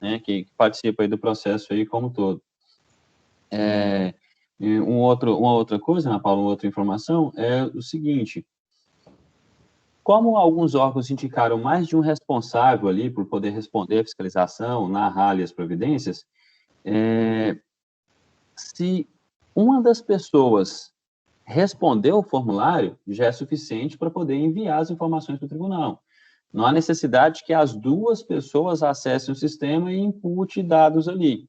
né, que participa aí do processo aí como todo. Uma outra coisa, Ana Paula, uma outra informação, é o seguinte, como alguns órgãos indicaram mais de um responsável ali por poder responder a fiscalização, narrar ali as providências, se uma das pessoas responder o formulário, já é suficiente para poder enviar as informações para o tribunal. Não há necessidade que as duas pessoas acessem o sistema e input dados ali.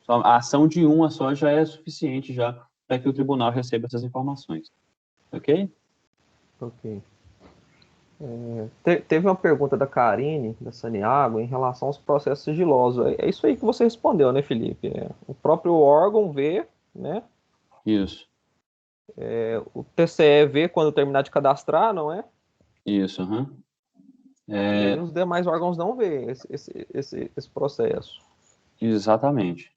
A ação de uma só já é suficiente já para que o tribunal receba essas informações. Ok? Ok. Teve uma pergunta da Karine, da Saniago, em relação aos processos sigilosos. É isso aí que você respondeu, né, Felipe? O próprio órgão vê, né? Isso. O TCE vê quando terminar de cadastrar, não é? Isso, E os demais órgãos não vê esse processo. Exatamente.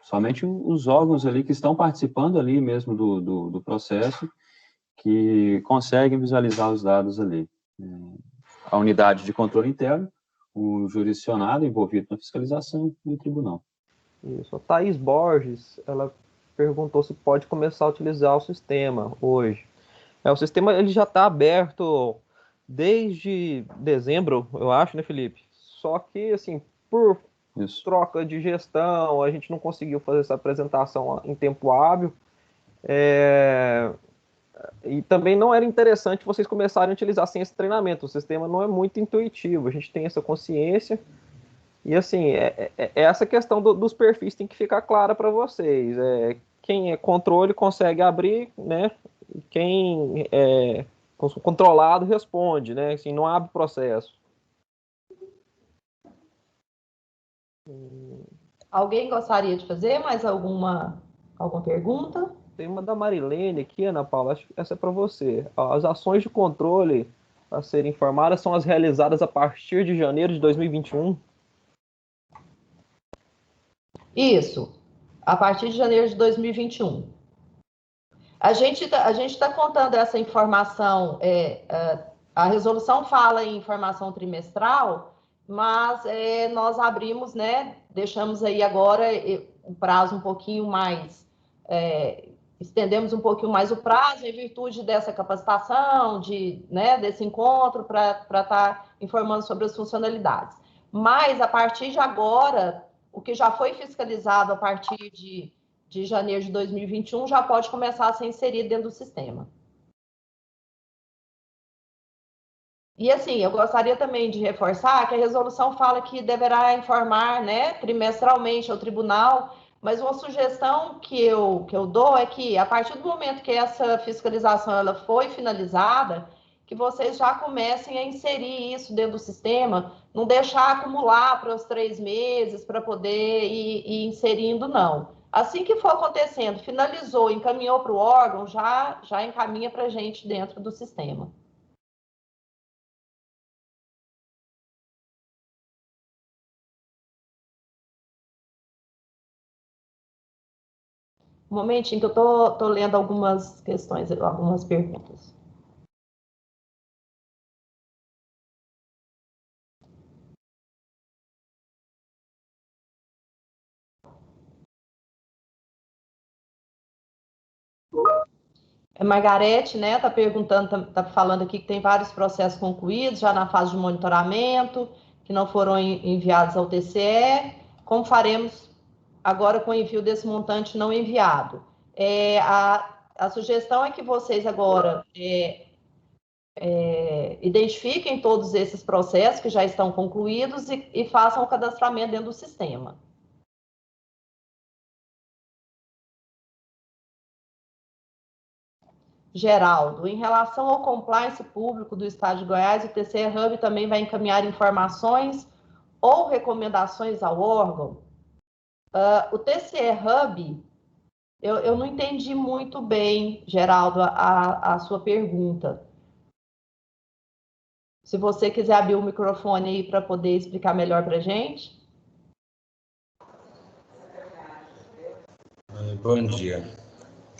Somente os órgãos ali que estão participando ali mesmo do processo que conseguem visualizar os dados ali. A unidade de controle interno, o jurisdicionado envolvido na fiscalização e o tribunal. Isso. A Thaís Borges, ela perguntou se pode começar a utilizar o sistema hoje. O sistema ele já está aberto desde dezembro, eu acho, né, Felipe? Só que, assim, por troca de gestão, a gente não conseguiu fazer essa apresentação em tempo hábil. E também não era interessante vocês começarem a utilizar sem esse treinamento. O sistema não é muito intuitivo, a gente tem essa consciência. E, assim, essa questão dos perfis tem que ficar clara para vocês. Quem é controle consegue abrir, né? Quem é controlado responde, né? Assim, não abre processo. Alguém gostaria de fazer mais alguma pergunta? Tem uma da Marilene aqui, Ana Paula, acho que essa é para você. As ações de controle a serem informadas são as realizadas a partir de janeiro de 2021? Isso. a partir de janeiro de 2021. A gente está contando essa informação, a resolução fala em informação trimestral, mas nós abrimos, né, deixamos aí agora o prazo um pouquinho mais, estendemos um pouquinho mais o prazo em virtude dessa capacitação, desse encontro, para estar informando sobre as funcionalidades. Mas, a partir de agora, o que já foi fiscalizado a partir de janeiro de 2021 já pode começar a ser inserido dentro do sistema. E assim, eu gostaria também de reforçar que a resolução fala que deverá informar, né, trimestralmente ao tribunal, mas uma sugestão que eu dou é que, a partir do momento que essa fiscalização ela foi finalizada, que vocês já comecem a inserir isso dentro do sistema, não deixar acumular para os 3 meses, para poder ir inserindo, não. Assim que for acontecendo, finalizou, encaminhou para o órgão, já encaminha para a gente dentro do sistema. Um momentinho que eu tô lendo algumas questões, algumas perguntas. A Margarete, né, tá perguntando, tá falando aqui que tem vários processos concluídos, já na fase de monitoramento, que não foram enviados ao TCE. Como faremos agora com o envio desse montante não enviado? A sugestão é que vocês agora identifiquem todos esses processos que já estão concluídos e façam o cadastramento dentro do sistema. Geraldo, em relação ao compliance público do Estado de Goiás, o TCE Hub também vai encaminhar informações ou recomendações ao órgão? O TCE Hub, eu não entendi muito bem, Geraldo, a sua pergunta. Se você quiser abrir o microfone aí para poder explicar melhor para a gente. Bom dia.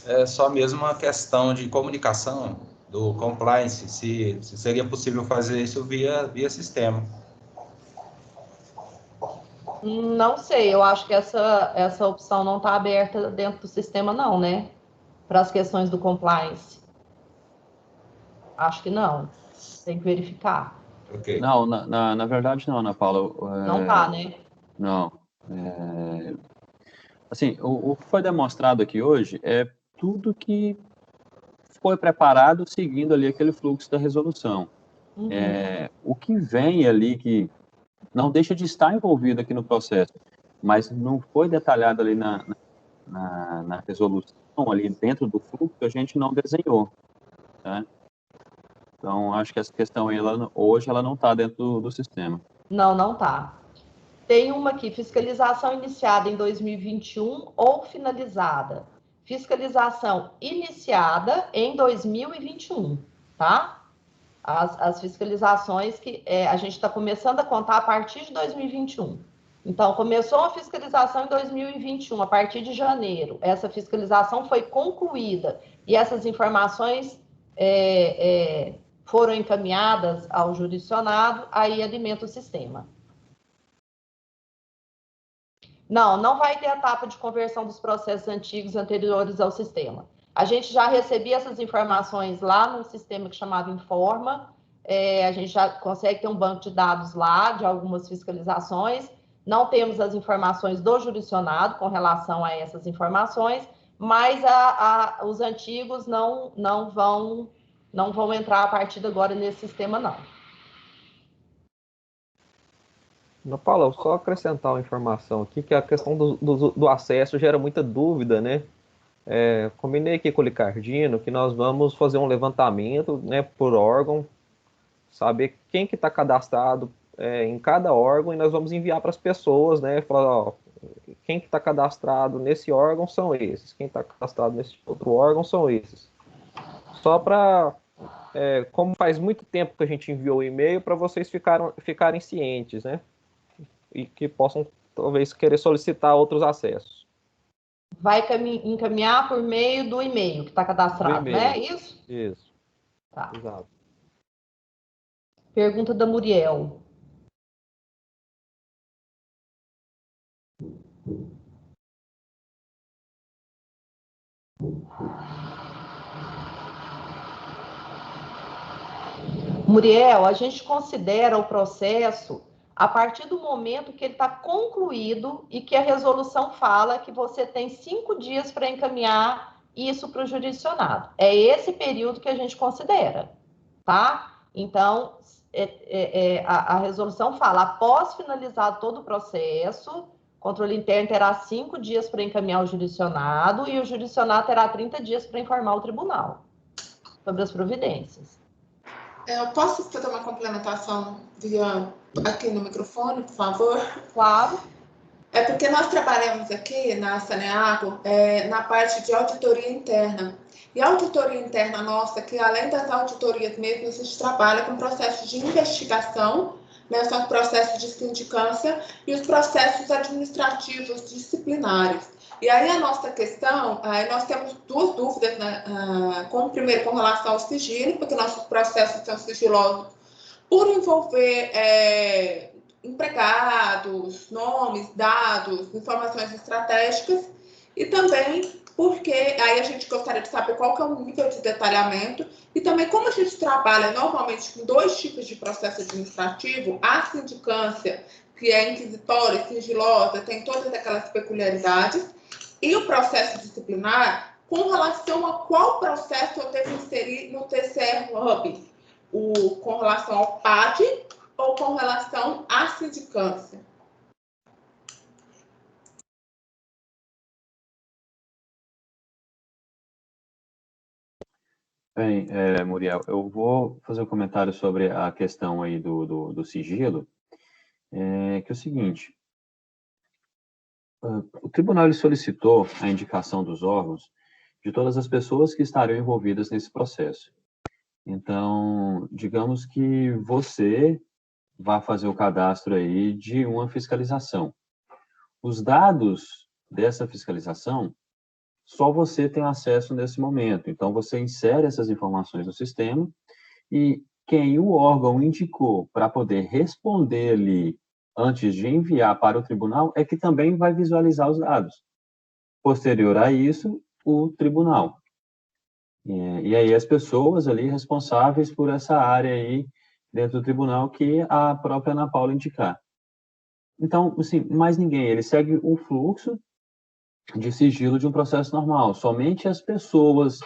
É só mesmo uma questão de comunicação do compliance, se seria possível fazer isso via sistema. Não sei, eu acho que essa opção não está aberta dentro do sistema, não, né? Para as questões do compliance. Acho que não. Tem que verificar. Okay. Não, na verdade não, Ana Paula. Não tá, né? Não. Assim, o que foi demonstrado aqui hoje é tudo que foi preparado seguindo ali aquele fluxo da resolução. Uhum. O que vem ali, que não deixa de estar envolvido aqui no processo, mas não foi detalhado ali na resolução, ali dentro do fluxo, a gente não desenhou. Tá? Então, acho que essa questão aí, hoje ela não está dentro do sistema. Não tá. Tem uma aqui, fiscalização iniciada em 2021 ou finalizada? Fiscalização iniciada em 2021, tá? As fiscalizações que a gente está começando a contar a partir de 2021. Então, começou a fiscalização em 2021, a partir de janeiro. Essa fiscalização foi concluída e essas informações foram encaminhadas ao jurisdicionado, aí alimenta o sistema. Não vai ter etapa de conversão dos processos antigos anteriores ao sistema. A gente já recebia essas informações lá no sistema que chamava Informa, a gente já consegue ter um banco de dados lá, de algumas fiscalizações, não temos as informações do jurisdicionado com relação a essas informações, mas os antigos não vão entrar a partir de agora nesse sistema, não. Não, Paulo, só acrescentar uma informação aqui, que a questão do acesso gera muita dúvida, né? Combinei aqui com o Licardino que nós vamos fazer um levantamento, né, por órgão, saber quem que está cadastrado em cada órgão, e nós vamos enviar para as pessoas, né? Falar, ó, quem que está cadastrado nesse órgão são esses, quem está cadastrado nesse outro órgão são esses. Só para, como faz muito tempo que a gente enviou o e-mail, para vocês ficarem cientes, né? E que possam, talvez, querer solicitar outros acessos. vai encaminhar por meio do e-mail que está cadastrado, né? Isso? Isso. Tá. Exato. Pergunta da Muriel. Muriel, a gente considera o processo a partir do momento que ele está concluído e que a resolução fala que você tem 5 dias para encaminhar isso para o jurisdicionado. É esse período que a gente considera, tá? Então, a resolução fala, após finalizar todo o processo, o controle interno terá 5 dias para encaminhar ao jurisdicionado e o jurisdicionado terá 30 dias para informar o tribunal sobre as providências. Eu posso fazer uma complementação aqui no microfone, por favor? Claro. É porque nós trabalhamos aqui na Saneago na parte de auditoria interna. E a auditoria interna nossa, que além das auditorias mesmo, a gente trabalha com processos de investigação, né, são os processos de sindicância e os processos administrativos disciplinares. E aí a nossa questão, nós temos 2 dúvidas, né? Primeiro com relação ao sigilo, porque nossos processos são sigilosos por envolver empregados, nomes, dados, informações estratégicas, e também porque aí a gente gostaria de saber qual que é o nível de detalhamento, e também como a gente trabalha normalmente com 2 tipos de processo administrativo, a sindicância, que é inquisitória, sigilosa, tem todas aquelas peculiaridades, e o processo disciplinar com relação a qual processo eu devo inserir no TCR Hub, com relação ao PAD ou com relação à sindicância. Bem, Muriel, eu vou fazer um comentário sobre a questão aí do sigilo, que é o seguinte, o tribunal ele solicitou a indicação dos órgãos de todas as pessoas que estariam envolvidas nesse processo. Então, digamos que você vai fazer o cadastro aí de uma fiscalização. Os dados dessa fiscalização, só você tem acesso nesse momento. Então, você insere essas informações no sistema e quem o órgão indicou para poder responder ali antes de enviar para o tribunal é que também vai visualizar os dados. Posterior a isso, o tribunal. E aí as pessoas ali responsáveis por essa área aí dentro do tribunal que a própria Ana Paula indicar. Então, assim, mais ninguém, ele segue o fluxo de sigilo de um processo normal. Somente as pessoas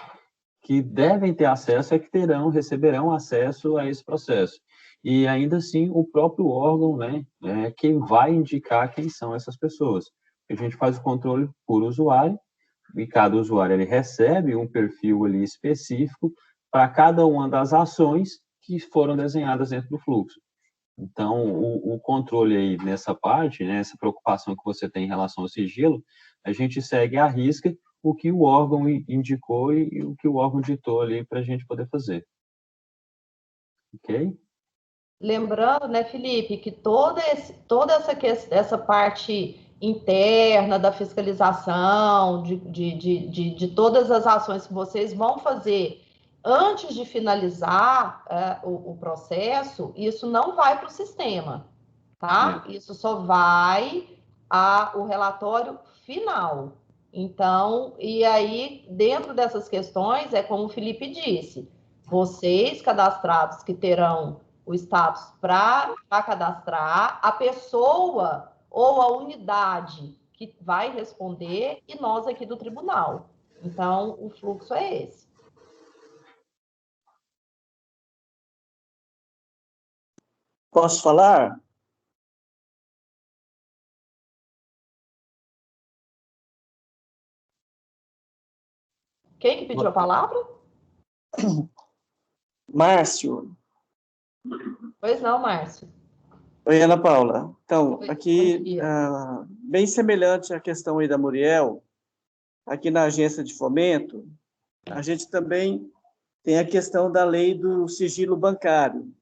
que devem ter acesso é que receberão acesso a esse processo. E ainda assim, o próprio órgão, né, é quem vai indicar quem são essas pessoas. A gente faz o controle por usuário, e cada usuário ele recebe um perfil ali específico para cada uma das ações que foram desenhadas dentro do fluxo. Então, o controle aí nessa parte, né, essa preocupação que você tem em relação ao sigilo, a gente segue à risca o que o órgão indicou e o que o órgão ditou ali para a gente poder fazer. Ok? Lembrando, né, Felipe, que toda essa parte interna da fiscalização, de todas as ações que vocês vão fazer antes de finalizar o processo, isso não vai para o sistema, tá? Isso só vai o relatório final. Então, e aí, dentro dessas questões, é como o Felipe disse, vocês cadastrados que terão o status para cadastrar, a pessoa ou a unidade que vai responder e nós aqui do tribunal. Então, o fluxo é esse. Posso falar? Quem que pediu a palavra? Márcio. Pois não, Márcio. Oi, Ana Paula. Então, Oi, aqui, bem semelhante à questão aí da Muriel, aqui na agência de fomento, a gente também tem a questão da lei do sigilo bancário.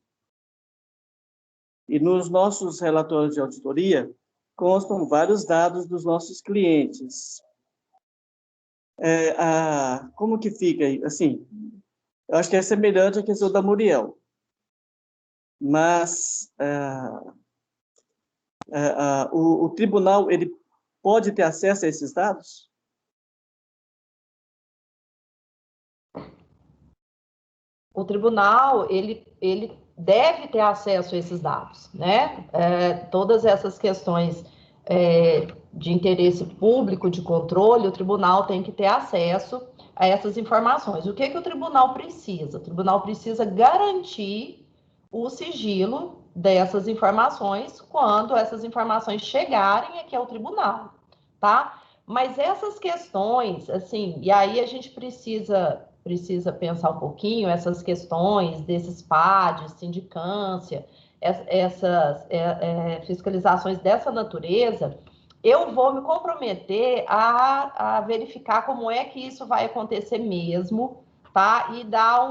E nos nossos relatórios de auditoria constam vários dados dos nossos clientes. como que fica aí? Assim, eu acho que é semelhante à questão da Muriel, mas o tribunal ele pode ter acesso a esses dados? O tribunal, ele deve ter acesso a esses dados, né? Todas essas questões de interesse público, de controle, o tribunal tem que ter acesso a essas informações. O que o tribunal precisa? O tribunal precisa garantir o sigilo dessas informações quando essas informações chegarem aqui ao tribunal, tá? Mas essas questões, assim, e aí a gente precisa pensar um pouquinho essas questões desses PADs, sindicância, essas fiscalizações dessa natureza, eu vou me comprometer a verificar como é que isso vai acontecer mesmo, tá? E dar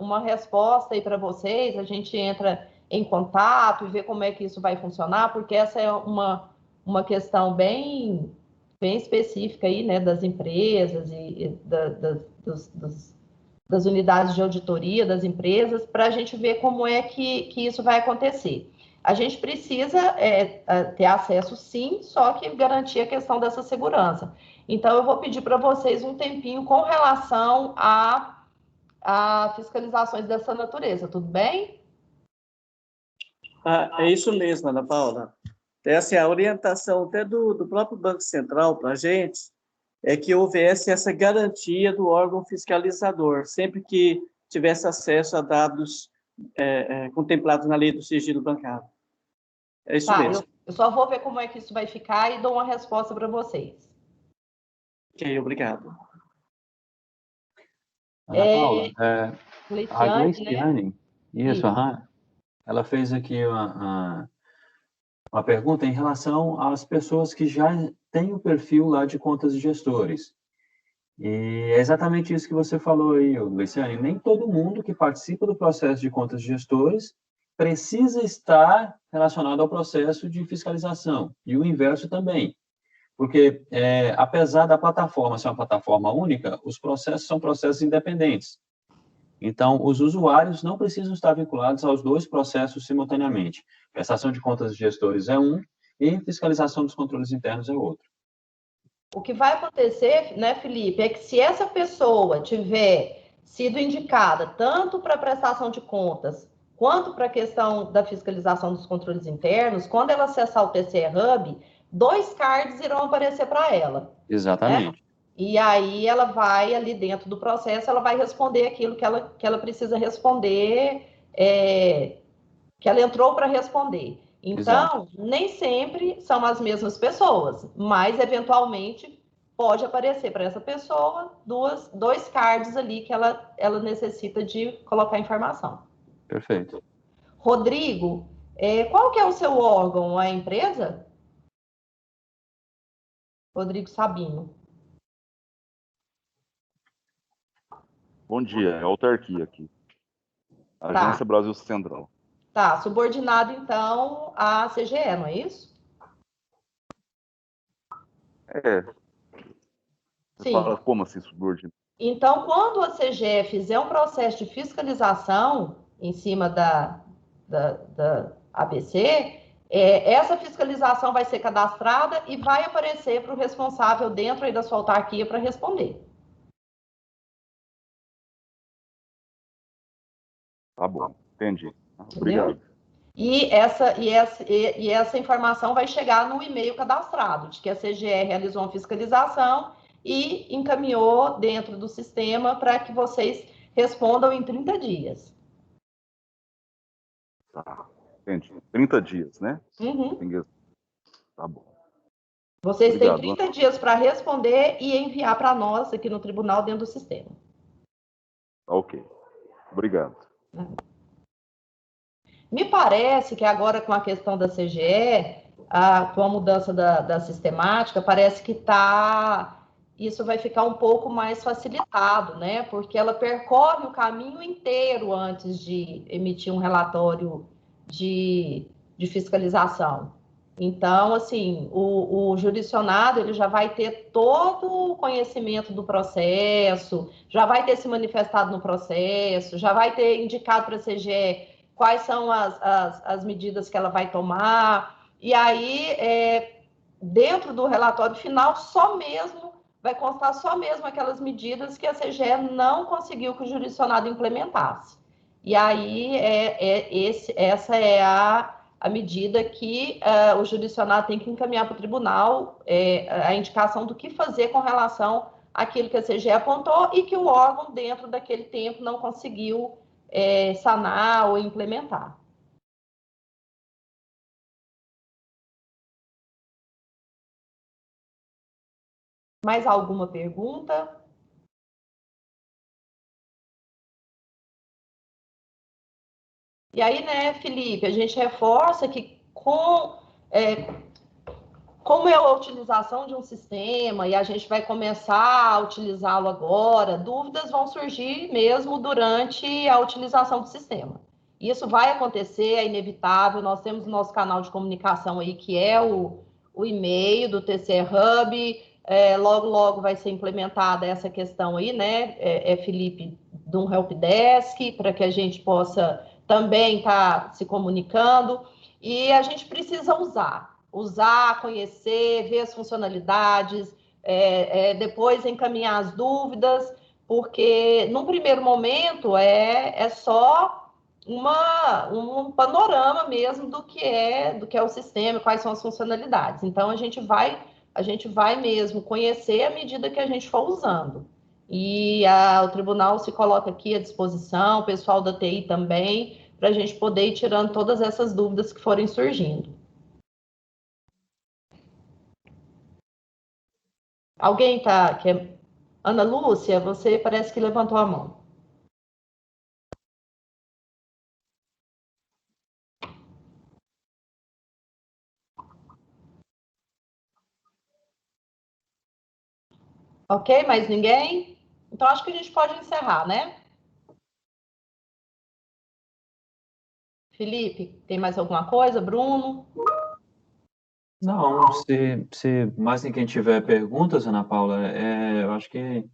uma resposta aí para vocês, a gente entra em contato e vê como é que isso vai funcionar, porque essa é uma questão bem específica aí, né, das empresas e das unidades de auditoria das empresas, para a gente ver como é que isso vai acontecer. A gente precisa ter acesso, sim, só que garantir a questão dessa segurança. Então, eu vou pedir para vocês um tempinho com relação a fiscalizações dessa natureza, tudo bem? É isso mesmo, Ana Paula. Essa é a orientação até do próprio Banco Central para a gente, é que houvesse essa garantia do órgão fiscalizador, sempre que tivesse acesso a dados contemplados na lei do sigilo bancário. É isso mesmo. Eu só vou ver como é que isso vai ficar e dou uma resposta para vocês. Ok, obrigado. Ana Paula, a Gleiciane, Gleiciane, isso, ela fez aqui uma pergunta em relação às pessoas que já têm o perfil lá de contas de gestores. E é exatamente isso que você falou aí, Gleiciane. Nem todo mundo que participa do processo de contas de gestores precisa estar relacionado ao processo de fiscalização. E o inverso também. Porque, apesar da plataforma ser uma plataforma única, os processos são processos independentes. Então, os usuários não precisam estar vinculados aos dois processos simultaneamente. Prestação de contas de gestores é um e fiscalização dos controles internos é outro. O que vai acontecer, né, Felipe, é que se essa pessoa tiver sido indicada tanto para prestação de contas quanto para a questão da fiscalização dos controles internos, quando ela acessar o TCE Hub, 2 cards irão aparecer para ela. Exatamente. Né? E aí ela vai ali dentro do processo, ela vai responder aquilo que ela precisa responder, que ela entrou para responder. Então, exato, nem sempre são as mesmas pessoas, mas eventualmente pode aparecer para essa pessoa 2 cards ali que ela necessita de colocar informação. Perfeito. Rodrigo, qual que é o seu órgão, a empresa? Rodrigo Sabino. Bom dia, é a autarquia aqui. Agência Brasil Central. Tá, subordinado, então, à CGE, não é isso? Você fala como assim, subordinado? Então, quando a CGE fizer um processo de fiscalização em cima da ABC, essa fiscalização vai ser cadastrada e vai aparecer para o responsável dentro aí da sua autarquia para responder. Tá bom, entendi. Obrigado. Entendeu? E essa informação vai chegar no e-mail cadastrado, de que a CGE realizou uma fiscalização e encaminhou dentro do sistema para que vocês respondam em 30 dias. Tá, entendi. 30 dias, né? Uhum. Tá bom. Vocês têm 30 dias para responder e enviar para nós aqui no tribunal dentro do sistema. Ok. Obrigado. Me parece que agora com a questão da CGE, com a mudança da sistemática, parece que isso vai ficar um pouco mais facilitado, né? Porque ela percorre o caminho inteiro antes de emitir um relatório de fiscalização. Então, assim, o jurisdicionado ele já vai ter todo o conhecimento do processo, já vai ter se manifestado no processo, já vai ter indicado para a CGE quais são as medidas que ela vai tomar, e aí, dentro do relatório final, vai constar só mesmo aquelas medidas que a CGE não conseguiu que o jurisdicionado implementasse. E aí, essa é a medida que o jurisdicionado tem que encaminhar para o tribunal, a indicação do que fazer com relação àquilo que a CGE apontou e que o órgão, dentro daquele tempo, não conseguiu sanar ou implementar. Mais alguma pergunta? E aí, né, Felipe, a gente reforça que como é a utilização de um sistema e a gente vai começar a utilizá-lo agora, dúvidas vão surgir mesmo durante a utilização do sistema. Isso vai acontecer, é inevitável, nós temos o nosso canal de comunicação aí, que é o e-mail do TCE Hub, logo vai ser implementada essa questão aí, né, Felipe, de um helpdesk, para que a gente possa também estar se comunicando, e a gente precisa usar, conhecer, ver as funcionalidades, depois encaminhar as dúvidas, porque num primeiro momento é só um panorama mesmo do que é o sistema, quais são as funcionalidades. Então a gente vai mesmo conhecer à medida que a gente for usando. E o tribunal se coloca aqui à disposição, o pessoal da TI também, para a gente poder ir tirando todas essas dúvidas que forem surgindo. Alguém Ana Lúcia, você parece que levantou a mão. Ok, mais ninguém? Então, acho que a gente pode encerrar, né? Felipe, tem mais alguma coisa? Bruno? Não, se mais ninguém tiver perguntas, Ana Paula, eu acho que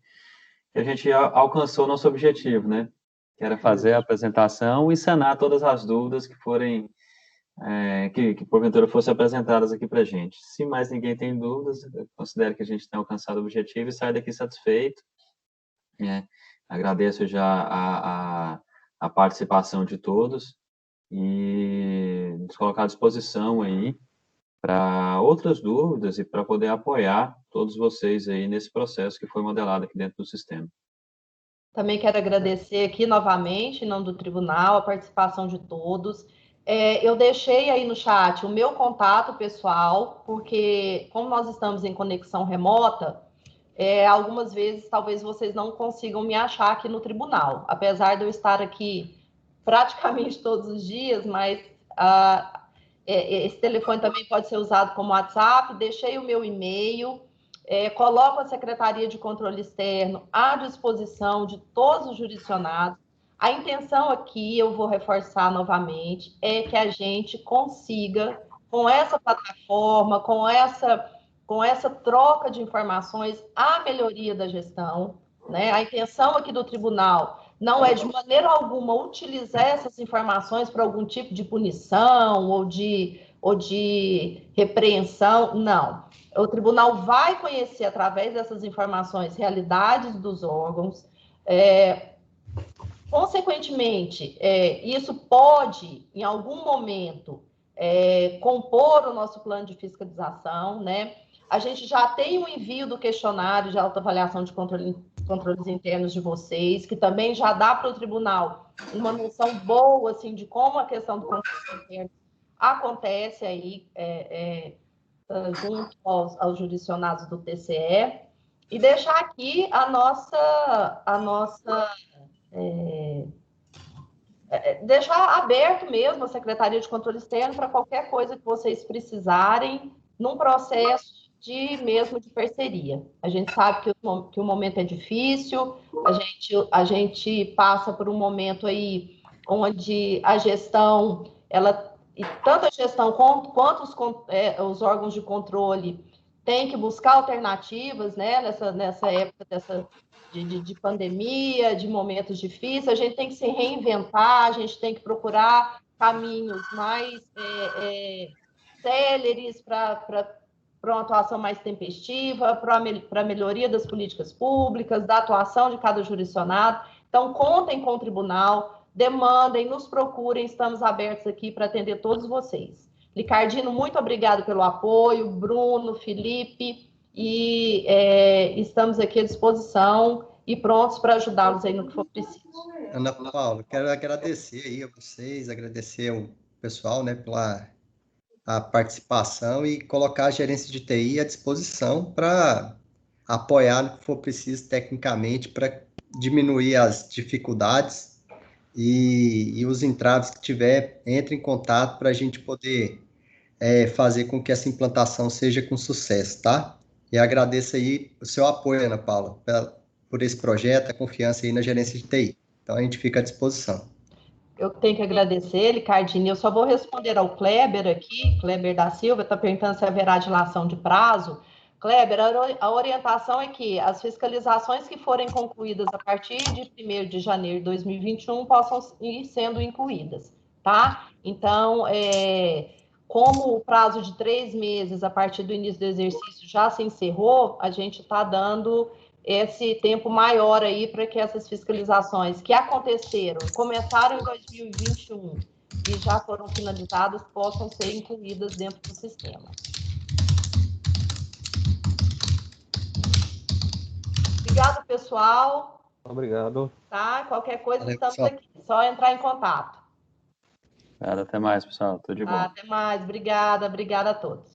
a gente alcançou o nosso objetivo, né? Que era fazer a apresentação e sanar todas as dúvidas que forem, que porventura fossem apresentadas aqui para a gente. Se mais ninguém tem dúvidas, eu considero que a gente tem alcançado o objetivo e sai daqui satisfeito. Agradeço já a participação de todos e nos colocar à disposição aí para outras dúvidas e para poder apoiar todos vocês aí nesse processo que foi modelado aqui dentro do sistema. Também quero agradecer aqui novamente, em nome do tribunal, a participação de todos. Eu deixei aí no chat o meu contato pessoal, porque como nós estamos em conexão remota, algumas vezes talvez vocês não consigam me achar aqui no tribunal, apesar de eu estar aqui praticamente todos os dias, mas esse telefone também pode ser usado como WhatsApp. Deixei o meu e-mail, coloco a Secretaria de Controle Externo à disposição de todos os jurisdicionados. A intenção aqui, eu vou reforçar novamente, é que a gente consiga, com essa plataforma, com essa troca de informações, a melhoria da gestão, né? A intenção aqui do tribunal não é, de maneira alguma, utilizar essas informações para algum tipo de punição ou de repreensão, não. O tribunal vai conhecer, através dessas informações, realidades dos órgãos. Consequentemente, isso pode, em algum momento, compor o nosso plano de fiscalização, né? A gente já tem o envio do questionário de autoavaliação de controles internos de vocês, que também já dá para o tribunal uma noção boa, assim, de como a questão do controle interno acontece aí, junto aos jurisdicionados do TCE, e deixar aqui deixar aberto mesmo a Secretaria de Controle Externo para qualquer coisa que vocês precisarem num processo mesmo de parceria. A gente sabe que o momento é difícil, a gente passa por um momento aí onde a gestão ela e tanto a gestão quanto os órgãos de controle têm que buscar alternativas, né, nessa época de pandemia, de momentos difíceis. A gente tem que se reinventar, a gente tem que procurar caminhos mais céleres para uma atuação mais tempestiva, para a melhoria das políticas públicas, da atuação de cada jurisdicionado. Então, contem com o tribunal, demandem, nos procurem, estamos abertos aqui para atender todos vocês. Ricardino, muito obrigado pelo apoio, Bruno, Felipe, e estamos aqui à disposição e prontos para ajudá-los aí no que for preciso. Ana Paula, quero agradecer aí a vocês, agradecer ao pessoal, né, pela a participação e colocar a gerência de TI à disposição para apoiar no que for preciso tecnicamente para diminuir as dificuldades e os entraves que tiver, entre em contato para a gente poder fazer com que essa implantação seja com sucesso, tá? E agradeço aí o seu apoio, Ana Paula, por esse projeto, a confiança aí na gerência de TI. Então, a gente fica à disposição. Eu tenho que agradecer, Ricardinho. Eu só vou responder ao Kleber aqui, Kleber da Silva, está perguntando se haverá dilação de prazo. Kleber, a orientação é que as fiscalizações que forem concluídas a partir de 1º de janeiro de 2021 possam ir sendo incluídas, tá? Então, como o prazo de 3 meses a partir do início do exercício já se encerrou, a gente está dando esse tempo maior aí para que essas fiscalizações que começaram em 2021 e já foram finalizadas, possam ser incluídas dentro do sistema. Obrigado, pessoal. Obrigado. Tá? Qualquer coisa, Valeu, estamos pessoal. aqui. Só entrar em contato. Até mais, pessoal. Tudo de bom. Até mais. Obrigada a todos.